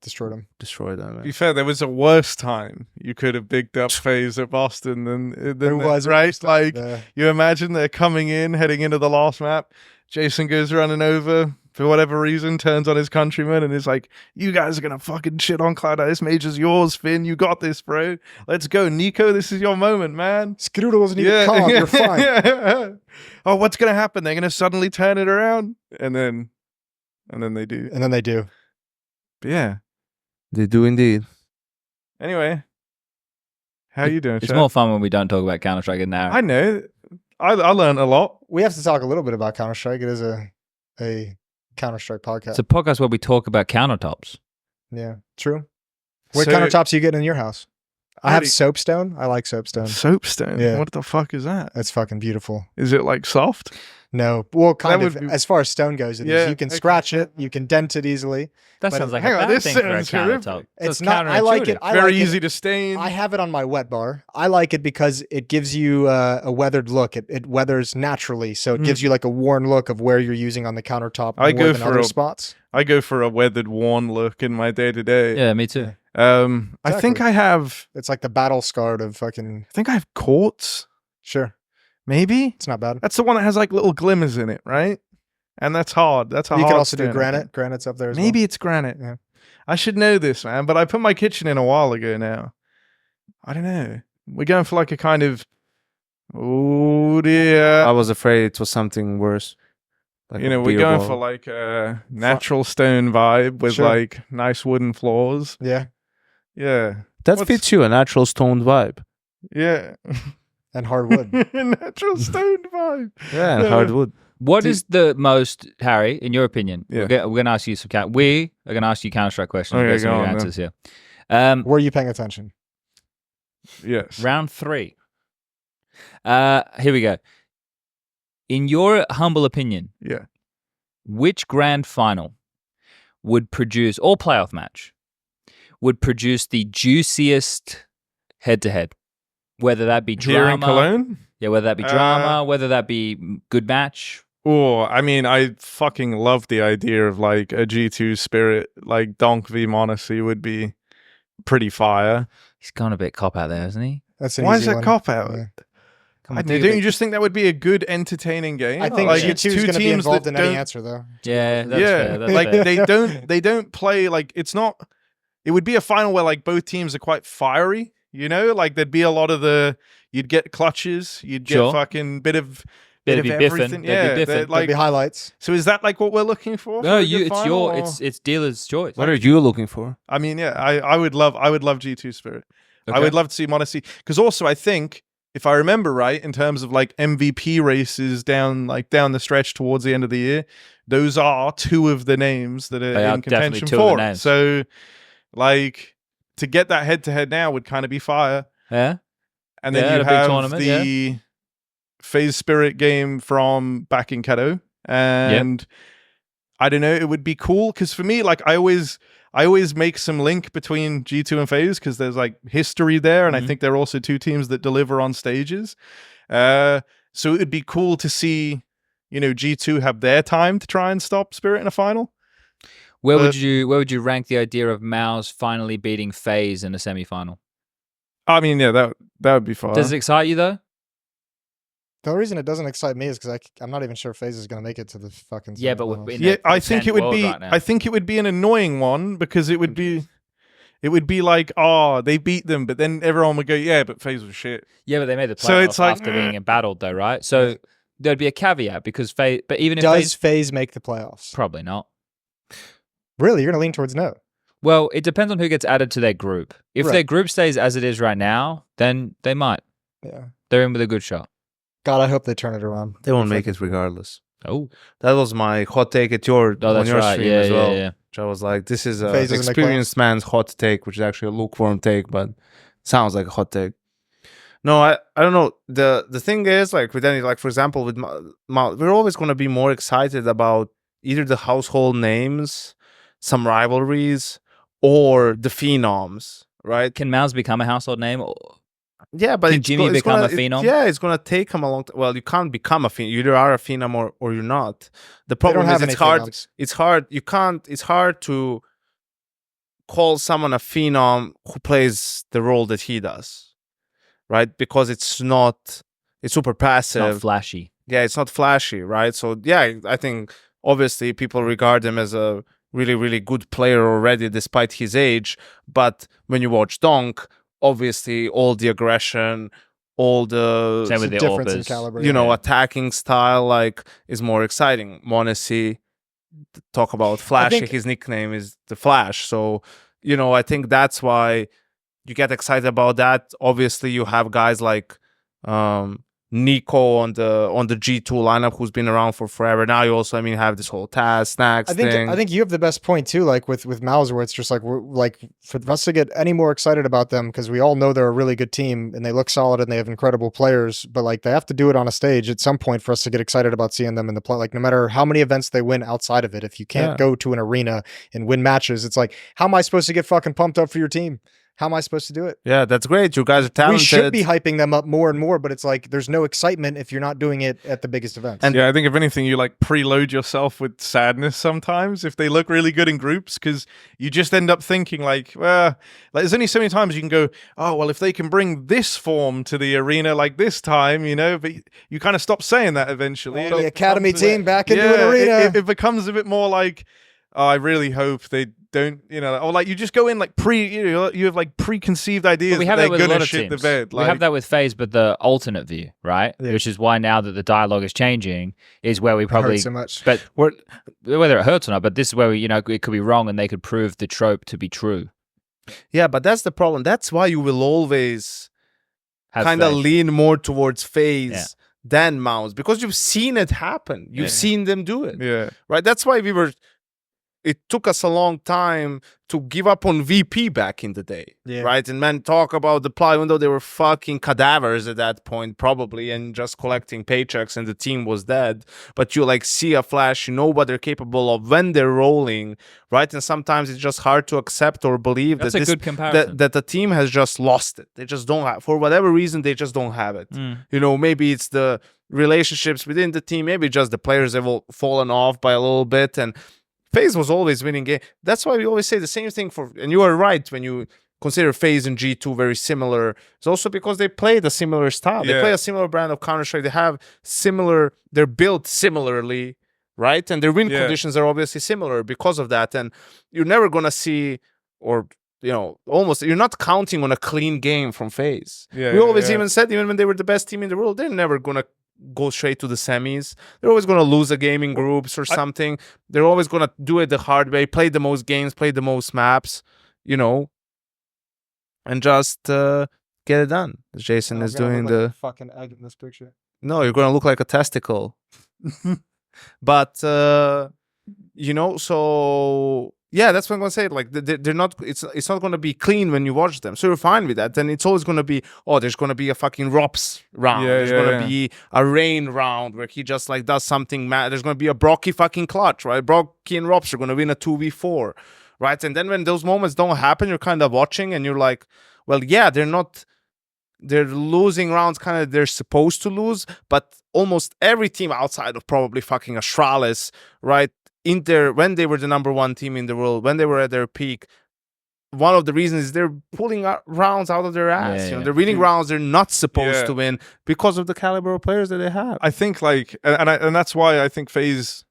destroyed them. destroyed them. To be fair, there was a worse time you could have bigged up FaZe at Boston than There was, right? Like, Yeah. you imagine they're coming in, heading into the last map. Jason goes running over for whatever reason, turns on his countryman, and is like, "You guys are gonna fucking shit on Cloud9. This major's yours, Finn. You got this, bro. Let's go, Nico. This is your moment, man." Scooter wasn't even calm. You're fine. Oh, what's gonna happen? They're gonna suddenly turn it around, and then they do. And then they do. But yeah. They do indeed. Anyway, how you doing? It's Chad? more fun when we don't talk about Counter-Strike and now. I know. I learned a lot. We have to talk a little bit about Counter-Strike. It is a Counter-Strike podcast. It's a podcast where we talk about countertops. Yeah, true. What So- countertops are you getting in your house? I have Already- soapstone. I like soapstone. Soapstone. Yeah. What the fuck is that? It's fucking beautiful. Is it like soft? No, well, kind of. would be- As far as stone goes, it is. Yeah, You can okay. scratch it. You can dent it easily. That But sounds like hang a on, bad this thing for a sounds horrific. countertop. It's That's not. I like it. counterintuitive. I Very like easy it. to stain. I have it on my wet bar. I like it because it gives you a weathered look. It weathers naturally, so it gives you like a worn look of where you're using on the countertop I more go than for other a- spots. I go for a weathered, worn look in my day to day. Yeah, me too. I think Exactly. I have. It's like the battle scarred of fucking. I think I have quartz. Sure, Maybe it's not bad. that's the one that has like little glimmers in it, right? And that's hard. That's a You hard can also do stone, I granite. think. Granite's up there as Maybe it's granite. Yeah. I should know this, man. But I put my kitchen in a while ago now. I don't know. We're going for like a kind of. Oh dear. I was afraid it was something worse. Like You a know, we're beer going ball. for like a natural stone vibe with Sure. like nice wooden floors. well. Yeah, Yeah. That what's- fits you, a natural stone vibe. Yeah. and hardwood. Natural stone vibe. Yeah, and Yeah. hardwood. What Do- is the most, Harry, in your opinion? Yeah. We're going to ask you some we are going to ask you Counter-Strike questions Okay, based on go your on, then. answers here. Were you paying attention? Yes. Round 3. Here we go. In your humble opinion, Yeah. which grand final would produce, or playoff match, would produce the juiciest head-to-head? Whether that be Here in drama, Cologne? yeah, whether that be drama, whether that be good match. Oh, I mean, I fucking love the idea of like a G2 Spirit, like Donk v Monacy would be pretty fire. He's gone a bit cop out there, isn't he? That's an Why easy is that one. cop out? Yeah. Come I on, don't think of you it. just think that would be a good, entertaining game? I think like yeah. it's G2 is two going to be teams involved that in any don't- answer, though. Yeah, that's yeah, fair. That's like fair. they don't play like it's not. It would be a final where like both teams are quite fiery. You know, like there'd be a lot of you'd get clutches, you'd get Sure. fucking bit of They'd be biffing. everything. They'd be Yeah, biffing. they're, There'd like be highlights. so. Is that like what we're looking for? No, a you. good It's final, your. or- It's dealer's choice. What are you looking for? I mean, yeah, I would love G2 Spirit. I Okay. would love to see Monacy because also I think if I remember right, in terms of like MVP races down the stretch towards the end of the year, those are two of the names that are They are in definitely contention two of the for it. names. So, like, to get that head to head now would kind of be fire. Yeah. And then Yeah, you a big have tournament, the FaZe Spirit game from back in Cadeau. And I don't know, it would be cool because for me, like, I I always make some link between G2 and FaZe because there's like history there, and I think they're also two teams that deliver on stages. So it would be cool to see, G2 have their time to try and stop Spirit in a final. Where would you rank the idea of Mouse finally beating FaZe in a semifinal? I mean, yeah, that would be fun. Does it excite you though? The only reason it doesn't excite me is because I'm not even sure FaZe is going to make it to the fucking. Yeah, but semifinals. I think it would be. Right, I think it would be an annoying one because it would be like, oh, they beat them, but then everyone would go, yeah, but FaZe was shit. Yeah, but they made the playoffs So it's like, after being embattled, though, right? So there'd be a caveat because FaZe, but even if does FaZe make the playoffs? Probably not. Really, you're going to lean towards no. Well, it depends on who gets added to their group. If their group stays as it is right now, then they might. Yeah, they're in with a good shot. God, I hope they turn it around. They won't make it regardless. Oh, that was my hot take at on your right. stream as well. Yeah. Which I was like, this is an experienced man's hot take, which is actually a lukewarm take, but sounds like a hot take. No, I don't know. The thing is, like with any, like for example, with we're always going to be more excited about either the household names, some rivalries, or the phenoms, right? Can Mouse become a household name? Yeah, but can Jimmy become a phenom? It's going to take him a long time. Well, you can't become a phenom. You either are a phenom or you're not. The problem is it's hard. Phenoms. It's hard. You can't. It's hard to call someone a phenom who plays the role that he does, right? Because it's super passive. It's not flashy. Yeah, it's not flashy, right? So yeah, I think obviously people regard him as a really, really good player already, despite his age. But when you watch Donk, obviously all the aggression, all the same with the difference in caliber, attacking style like is more exciting. Monacy, talk about Flash, his nickname is the Flash. So, I think that's why you get excited about that. Obviously you have guys like Nico on the G2 lineup who's been around for forever. Now you also, have this whole Taz, Snacks thing. I think you have the best point too, like with Mouse, where it's just like, we're like, for us to get any more excited about them, because we all know they're a really good team and they look solid and they have incredible players, but like they have to do it on a stage at some point for us to get excited about seeing them in the play. Like no matter how many events they win outside of it, if you can't go to an arena and win matches, it's like, how am I supposed to get fucking pumped up for your team? How am I supposed to do it? Yeah, that's great. You guys are talented. We should be hyping them up more and more, but it's like there's no excitement if you're not doing it at the biggest events. And yeah, I think if anything, you like preload yourself with sadness sometimes if they look really good in groups, because you just end up thinking like, well, like there's only so many times you can go, oh, well, if they can bring this form to the arena like this time, but you kind of stop saying that eventually. The academy team back into an arena. It becomes a bit more like, oh, I really hope they don't, or like you just go in like you have like preconceived ideas. We have that with a lot of shit teams. The bed. We have that with FaZe, but the alternate view, right? Yeah. Which is why now that the dialogue is changing, is where we probably hurts so much. But whether it hurts or not, but this is where we, it could be wrong, and they could prove the trope to be true. Yeah, but that's the problem. That's why you will always kind of lean more towards FaZe than Mouse, because you've seen it happen. You've seen them do it. Yeah, right. That's why it took us a long time to give up on VP back in the day, right? And men talk about the play, even though they were fucking cadavers at that point, probably, and just collecting paychecks, and the team was dead. But you like see a Flash, you know what they're capable of when they're rolling, right? And sometimes it's just hard to accept or believe that the team has just lost it. They just don't have, for whatever reason, they just don't have it. Maybe it's the relationships within the team, maybe just the players have fallen off by a little bit, and FaZe was always winning game. That's why we always say the same thing and you are right when you consider FaZe and G2 very similar. It's also because they play the similar style. They play a similar brand of Counter-Strike. They have they're built similarly, right? And their win conditions are obviously similar because of that. And you're never going to see, or almost, you're not counting on a clean game from FaZe. We always even said, even when they were the best team in the world, they're never going to go straight to the semis. They're always going to lose a game in groups or something. They're always going to do it the hard way, play the most games, play the most maps, and just get it done. Jason is doing the fucking egg in this picture. No, you're going to look like a testicle. But so yeah, that's what I'm gonna say. Like they're not. It's not gonna be clean when you watch them. So you're fine with that. Then it's always gonna be, there's gonna be a fucking Rops round. There's gonna be a Rain round where he just like does something mad. There's gonna be a Brocky fucking clutch, right? Brocky and Rops are gonna win a 2v4, right? And then when those moments don't happen, you're kind of watching and you're like, well, yeah, they're losing rounds kind of they're supposed to lose, but almost every team outside of probably fucking Astralis, right? When they were the number 1 team in the world, when they were at their peak, one of the reasons is they're pulling rounds out of their ass. You know, they're winning rounds they're not supposed to win because of the caliber of players that they have. I think like, and that's why I think FaZe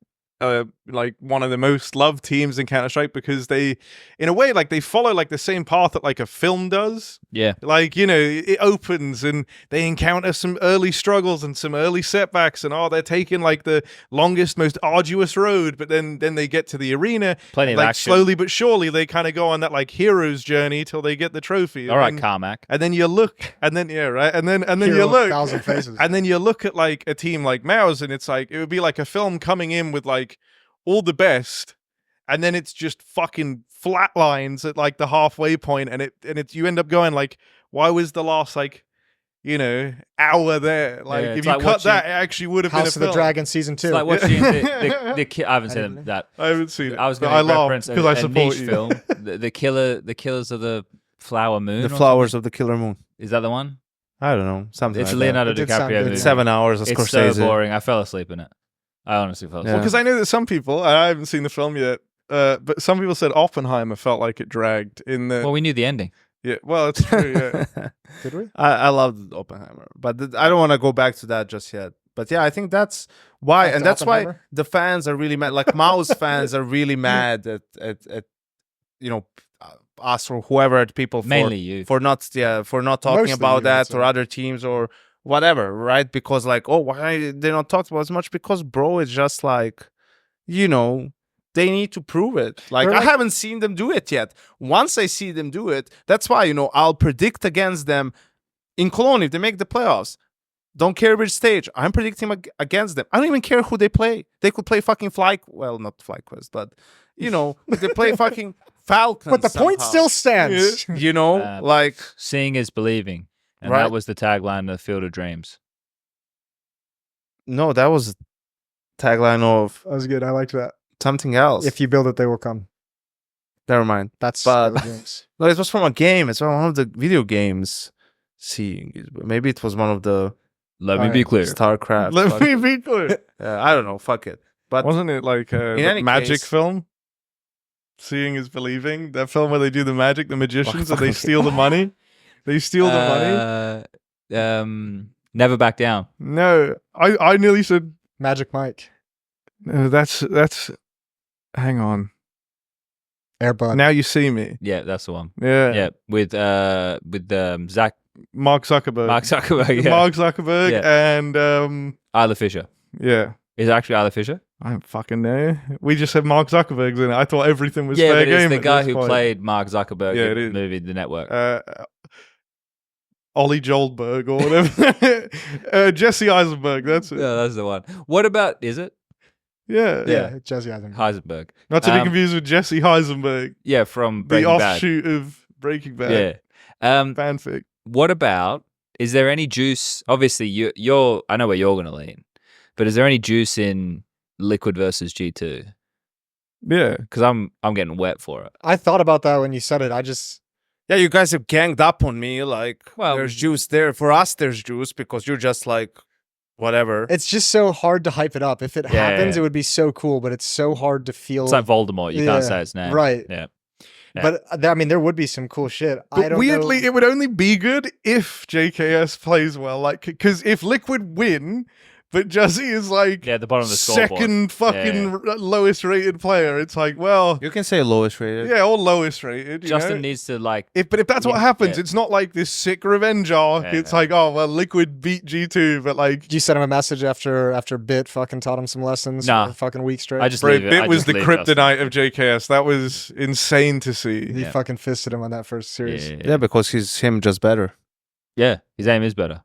like one of the most loved teams in Counter-Strike, because they, in a way, like they follow like the same path that like a film does. Yeah. Like, you know, it opens and they encounter some early struggles and some early setbacks, and they're taking like the longest, most arduous road, but then they get to the arena. Plenty of like action. slowly but surely they kind of go on that like hero's journey till they get the trophy. All right, Carmack. And then you look, and then and then Hero you of look, 1,000 faces. and then you look at like a team like Mouse, and it's like it would be like a film coming in with like all the best, and then it's just fucking flatlines at like the halfway point, and it you end up going like, why was the last like, you know, hour there? Like if you like cut that, it actually would have been a House of the film. Dragon season 2. It's like watching I haven't seen that. I haven't seen it. I was but going to laugh reference because I a support niche you. film, the killers of the Flower Moon. The Flowers of the Killer Moon. Is that the one? I don't know. Something It's a like Leonardo It did sound DiCaprio good. movie. that. 7 hours of It's Scorsese. so boring. I fell asleep in it. I honestly fell asleep. Yeah. Because I know that some people, I haven't seen the film yet, but some people said Oppenheimer felt like it dragged in the. Well, we knew the ending. Yeah, well, it's true. Yeah. Did we? I loved Oppenheimer, but I don't want to go back to that just yet. But yeah, I think that's why, Back and to that's why Oppenheimer? the fans are really mad. Like Mouse fans are really mad at you know, us or whoever at people Mainly you. for not talking Mostly about you, that I'd or say. other teams or whatever, right? Because like, oh, why they're not talked about as much? Because bro, it's just like, you know, they need to prove it. Like They're I like- haven't seen them do it yet. Once I see them do it, that's why, you know, I'll predict against them in Cologne if they make the playoffs. Don't care which stage. I'm predicting against them. I don't even care who they play. They could play fucking not FlyQuest, but you know, they play fucking Falcons. But the point somehow. still stands. You know, like Seeing is believing. And Right. that was the tagline of Field of Dreams. no, that was tagline of That was good. I liked that. something else. If you build it, they will come. Never mind. That's But- the dreams. No, it was from a game. It's from one of the video games. Seeing is, maybe it was one of the Let me Alright. be clear. StarCraft. Let Fuck me it. be clear. I don't know. Fuck it. But Wasn't it like a In any magic case- film? Seeing is believing. That film where they do the magic, the magicians, and they fucking- steal the money. They steal the money. Never back down. No, I nearly said Magic Mike. no, that's. Hang on. Airbud. Now you see me. Yeah, that's the one. Yeah. Yeah, with Zach Mark Zuckerberg. Mark Zuckerberg. Yeah. Mark Zuckerberg Yeah. and Isla Fisher. yeah. Is it actually Isla Fisher? I don't fucking know. We just said Mark Zuckerberg's in it. I thought everything was Yeah, fair but it's game. the at guy this who point. played Mark Zuckerberg Yeah, in it the is. movie The Network. Ollie Joldberg or whatever. Jesse Eisenberg. That's it. Yeah, that's the one. What about, is it? Yeah. Yeah, Jesse Eisenberg. Heisenberg. Not to be Um, confused with Jesse Heisenberg, Yeah, from the Breaking Bad. offshoot of Breaking Bad. Yeah. Fanfic. What about, is there any juice? Obviously, you're I know where you're going to lean, but is there any juice in Liquid versus G2? Yeah. Because I'm getting wet for it. I thought about that when you said it. I just yeah, you guys have ganged up on me. Like, Well- there's juice there. For us, there's juice because you're just like, whatever. it's just so hard to hype it up. If it Yeah, happens, yeah. it would be so cool, but it's so hard to feel It's like Voldemort. You Yeah, can't say its name. right. Yeah. Yeah. But I mean, there would be some cool shit. I But don't weirdly, know. it would only be good if JKS plays well. Like, because if Liquid win, but Jesse is like Yeah, at the bottom of the scoreboard. second fucking lowest rated player, it's like, well, You can say lowest rated. yeah, or lowest rated. You Justin know? needs to like. But if that's what Yeah, happens, yeah. it's not like this sick revenge arc. Yeah, It's yeah. like, oh well, Liquid beat G2, but like, Did you send him a message after Bit fucking taught him some lessons Nah. for a fucking week straight? I just bro, leave it. it I was just the leave Justin. kryptonite of JKS. That was insane to see. he Yeah. fucking fisted him on that first series. Yeah, because he's him just better. Yeah, his aim is better.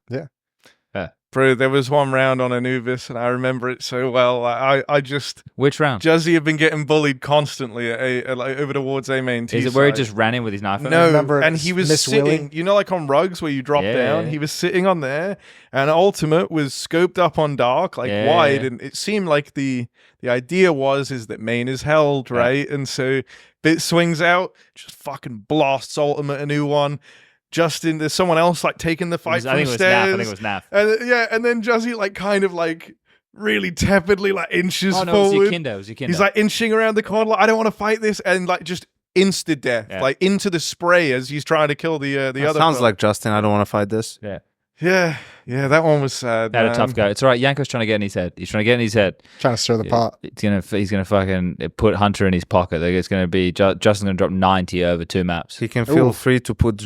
Bro, there was one round on Anubis, and I remember it so well. I just Which round? Juzzy had been getting bullied constantly like, over towards A main T Is it where he side. just ran in with his knife? No, remember and he was Miss sitting, Willie? you know, like on rugs where you drop Yeah, down. yeah. He was sitting on there, and Ultimate was scoped up on dark, like Yeah, wide, yeah. and it seemed like the idea is that main is held, Yeah. right? And so bit swings out, just fucking blasts ultimate a new one. Justin, there's someone else like taking the fight from stairs. I think it was Naf. And, yeah, and then Juzzy like kind of like really tepidly like inches Oh no, forward. it was Yakindo. He's like inching around the corner, like, I don't want to fight this, and like just insta death, like into the spray as he's trying to kill the other. Sounds like Justin. I don't want to fight this. Yeah, that one was sad. Had a tough go. It's all right. Yanko's trying to get in his head. He's trying to get in his head. Trying to stir the pot. He's gonna fucking put Hunter in his pocket. Like, it's gonna be Justin's gonna drop 90 over 2 maps. He can feel free to put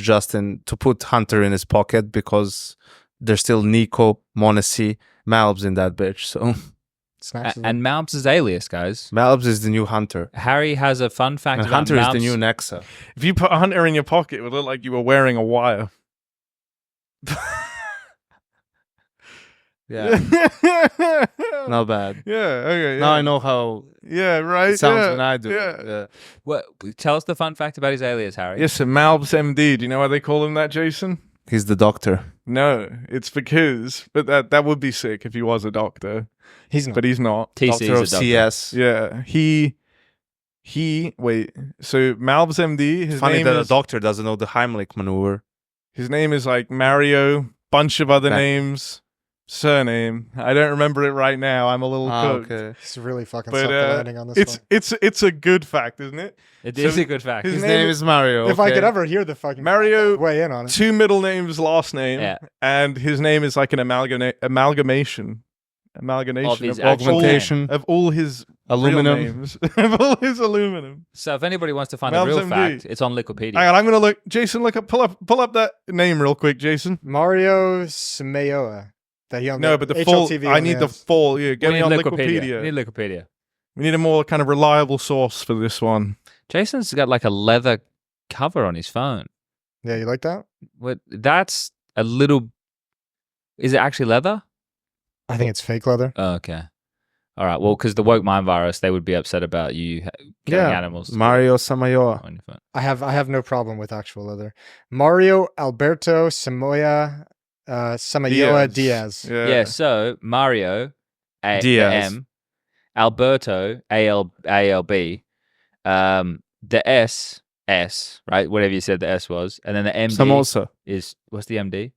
Hunter in his pocket because there's still Nico, Monacy, Malbs in that bitch. So and Malbs is alias, guys. Malbs is the new Hunter. Harry has a fun fact. And about Hunter Malbs. is the new Nexa. If you put Hunter in your pocket, it would look like you were wearing a wire. Yeah, not bad. Yeah, okay. Yeah. Now I know how right. it sounds when I do Yeah. it. Yeah. What? Tell us the fun fact about his alias, Harry. Yes, so Malbs MD. Do you know why they call him that, Jason? He's the doctor. No, it's because, but that would be sick if he was a doctor. He's not. But he's not. TC Doctor is of a doctor. CS. Yeah, wait. So Malbs MD. His Funny name that is, a doctor doesn't know the Heimlich maneuver. His name is like Mario. Bunch of other That- names. Surname. I don't remember it right now. I'm a little cooked. Okay. He's really fucking But sucked the landing on this one. it's a good fact, isn't it? It So is a good fact. his His name name is Mario. If I okay? could ever hear the fucking Mario. weigh in on it. 2 middle names, last name, Yeah. and his name is like an amalgamation Of his of actual augmentation of all his aluminum. real names, of all his aluminum. So if anybody wants to find Malbs the real MD. fact, it's on Wikipedia. Hang on, I'm gonna look. Jason, pull up that name real quick, Jason. Mario Simeoa. That he on No, but the full. HLTV I need the has. full. Yeah, get We me need on Wikipedia. Wikipedia. We need Wikipedia. We need a more kind of reliable source for this one. Jason's got like a leather cover on his phone. Yeah, you like that? What? That's a little. Is it actually leather? I think it's fake leather. Oh, okay. All right. Well, because the woke mind virus, they would be upset about you getting Yeah. animals Mario Samayoa. on your phone. I have no problem with actual leather. Mario Alberto Samoya Samayoa Diaz. Yeah. So Mario, Diaz. M, Alberto, ALB, the S, right? Whatever you said the S was, and then the MD Samosa. is what's the MD?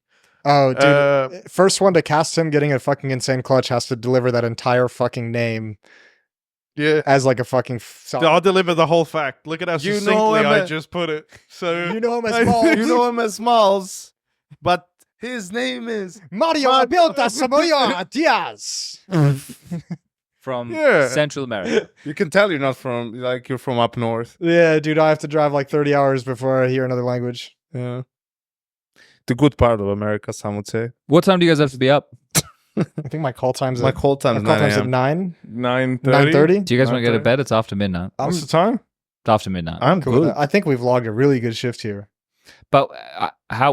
Oh, dude. First one to cast him getting a fucking insane clutch has to deliver that entire fucking name Yeah. as like a fucking I'll deliver the whole fact. Look at how You know succinctly him I as- just put it. So You know him as I- Paul. You know him as Smalls, but his name is Mario Alberto Samoya Diaz. From Yeah. Central America. You can tell you're not from you're from up north. Yeah, dude, I have to drive like 30 hours before I hear another language. Yeah. The good part of America, some would say. What time do you guys have to be up? I think my call time's My at, call time is my call 9 time's at a.m. 9, 9:30. 9:30. Do you guys want to go to Okay. bed? It's after midnight. What's the time? It's after midnight. I'm Cool. good. I think we've logged a really good shift here. But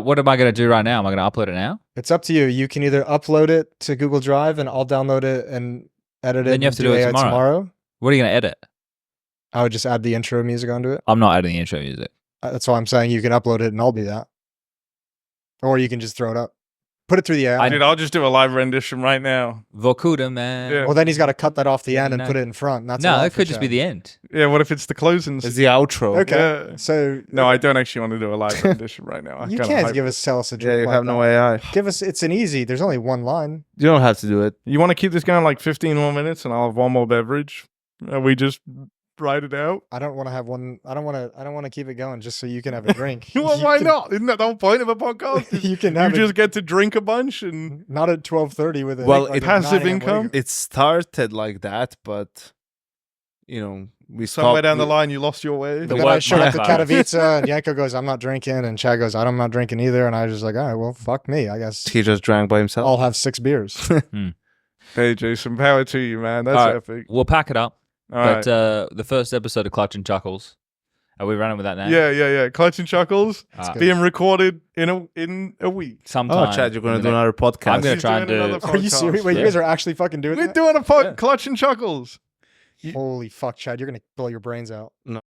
what am I going to do right now? Am I going to upload it now? It's up to you. You can either upload it to Google Drive and I'll download it and edit it. Then you have and to do it AI tomorrow. What are you going to edit? I would just add the intro music onto it. I'm not adding the intro music. That's why I'm saying you can upload it and I'll do that. Or you can just throw it up. Put it through the AI. Dude, I'll just do a live rendition right now. Vokuda, man. Yeah. Well, then he's got to cut that off the end and No. put it in front. And that's a No, lot that for could just be Chad. the end. Yeah, what if it's the closing? It's the outro. Okay. Yeah. So No, I don't actually want to do a live rendition right now. you can't give us tell us a Yeah, joke you like have no that. AI. Give us. It's an easy. There's only one line. You don't have to do it. You want to keep this going like 15 more minutes, and I'll have one more beverage. And we just ride it out. I don't want to have one. I don't want to keep it going just so you can have a drink. Well, You why can- not? Isn't that the whole point of a podcast? You can You have just get to drink a bunch, and not at 12:30 with a Well, like it a passive 9 a.m. income. wake. It started like that, but we somewhere stopped. down the line, you lost your way. The Then I work showed up to modifier. Katowice and Yanko goes, "I'm not drinking," and Chad goes, "I'm not drinking either." And I was just like, "All right, well, fuck me. I guess He just drank by himself. I'll have 6 beers." Hey, Jason, power to you, man. That's All right. epic. We'll pack it up. All right. But the first episode of Clutch and Chuckles, are we running with that now? Yeah. Clutch and Chuckles Ah. good. being recorded in a week. Sometime. Oh, Chad, you're going to in do the another podcast. I'm gonna He's try and doing do- another Are you podcast. serious? Wait, Yeah. you guys are actually fucking doing We're that? doing a Yeah. Clutch and Chuckles. Holy fuck, Chad! You're gonna blow your brains out.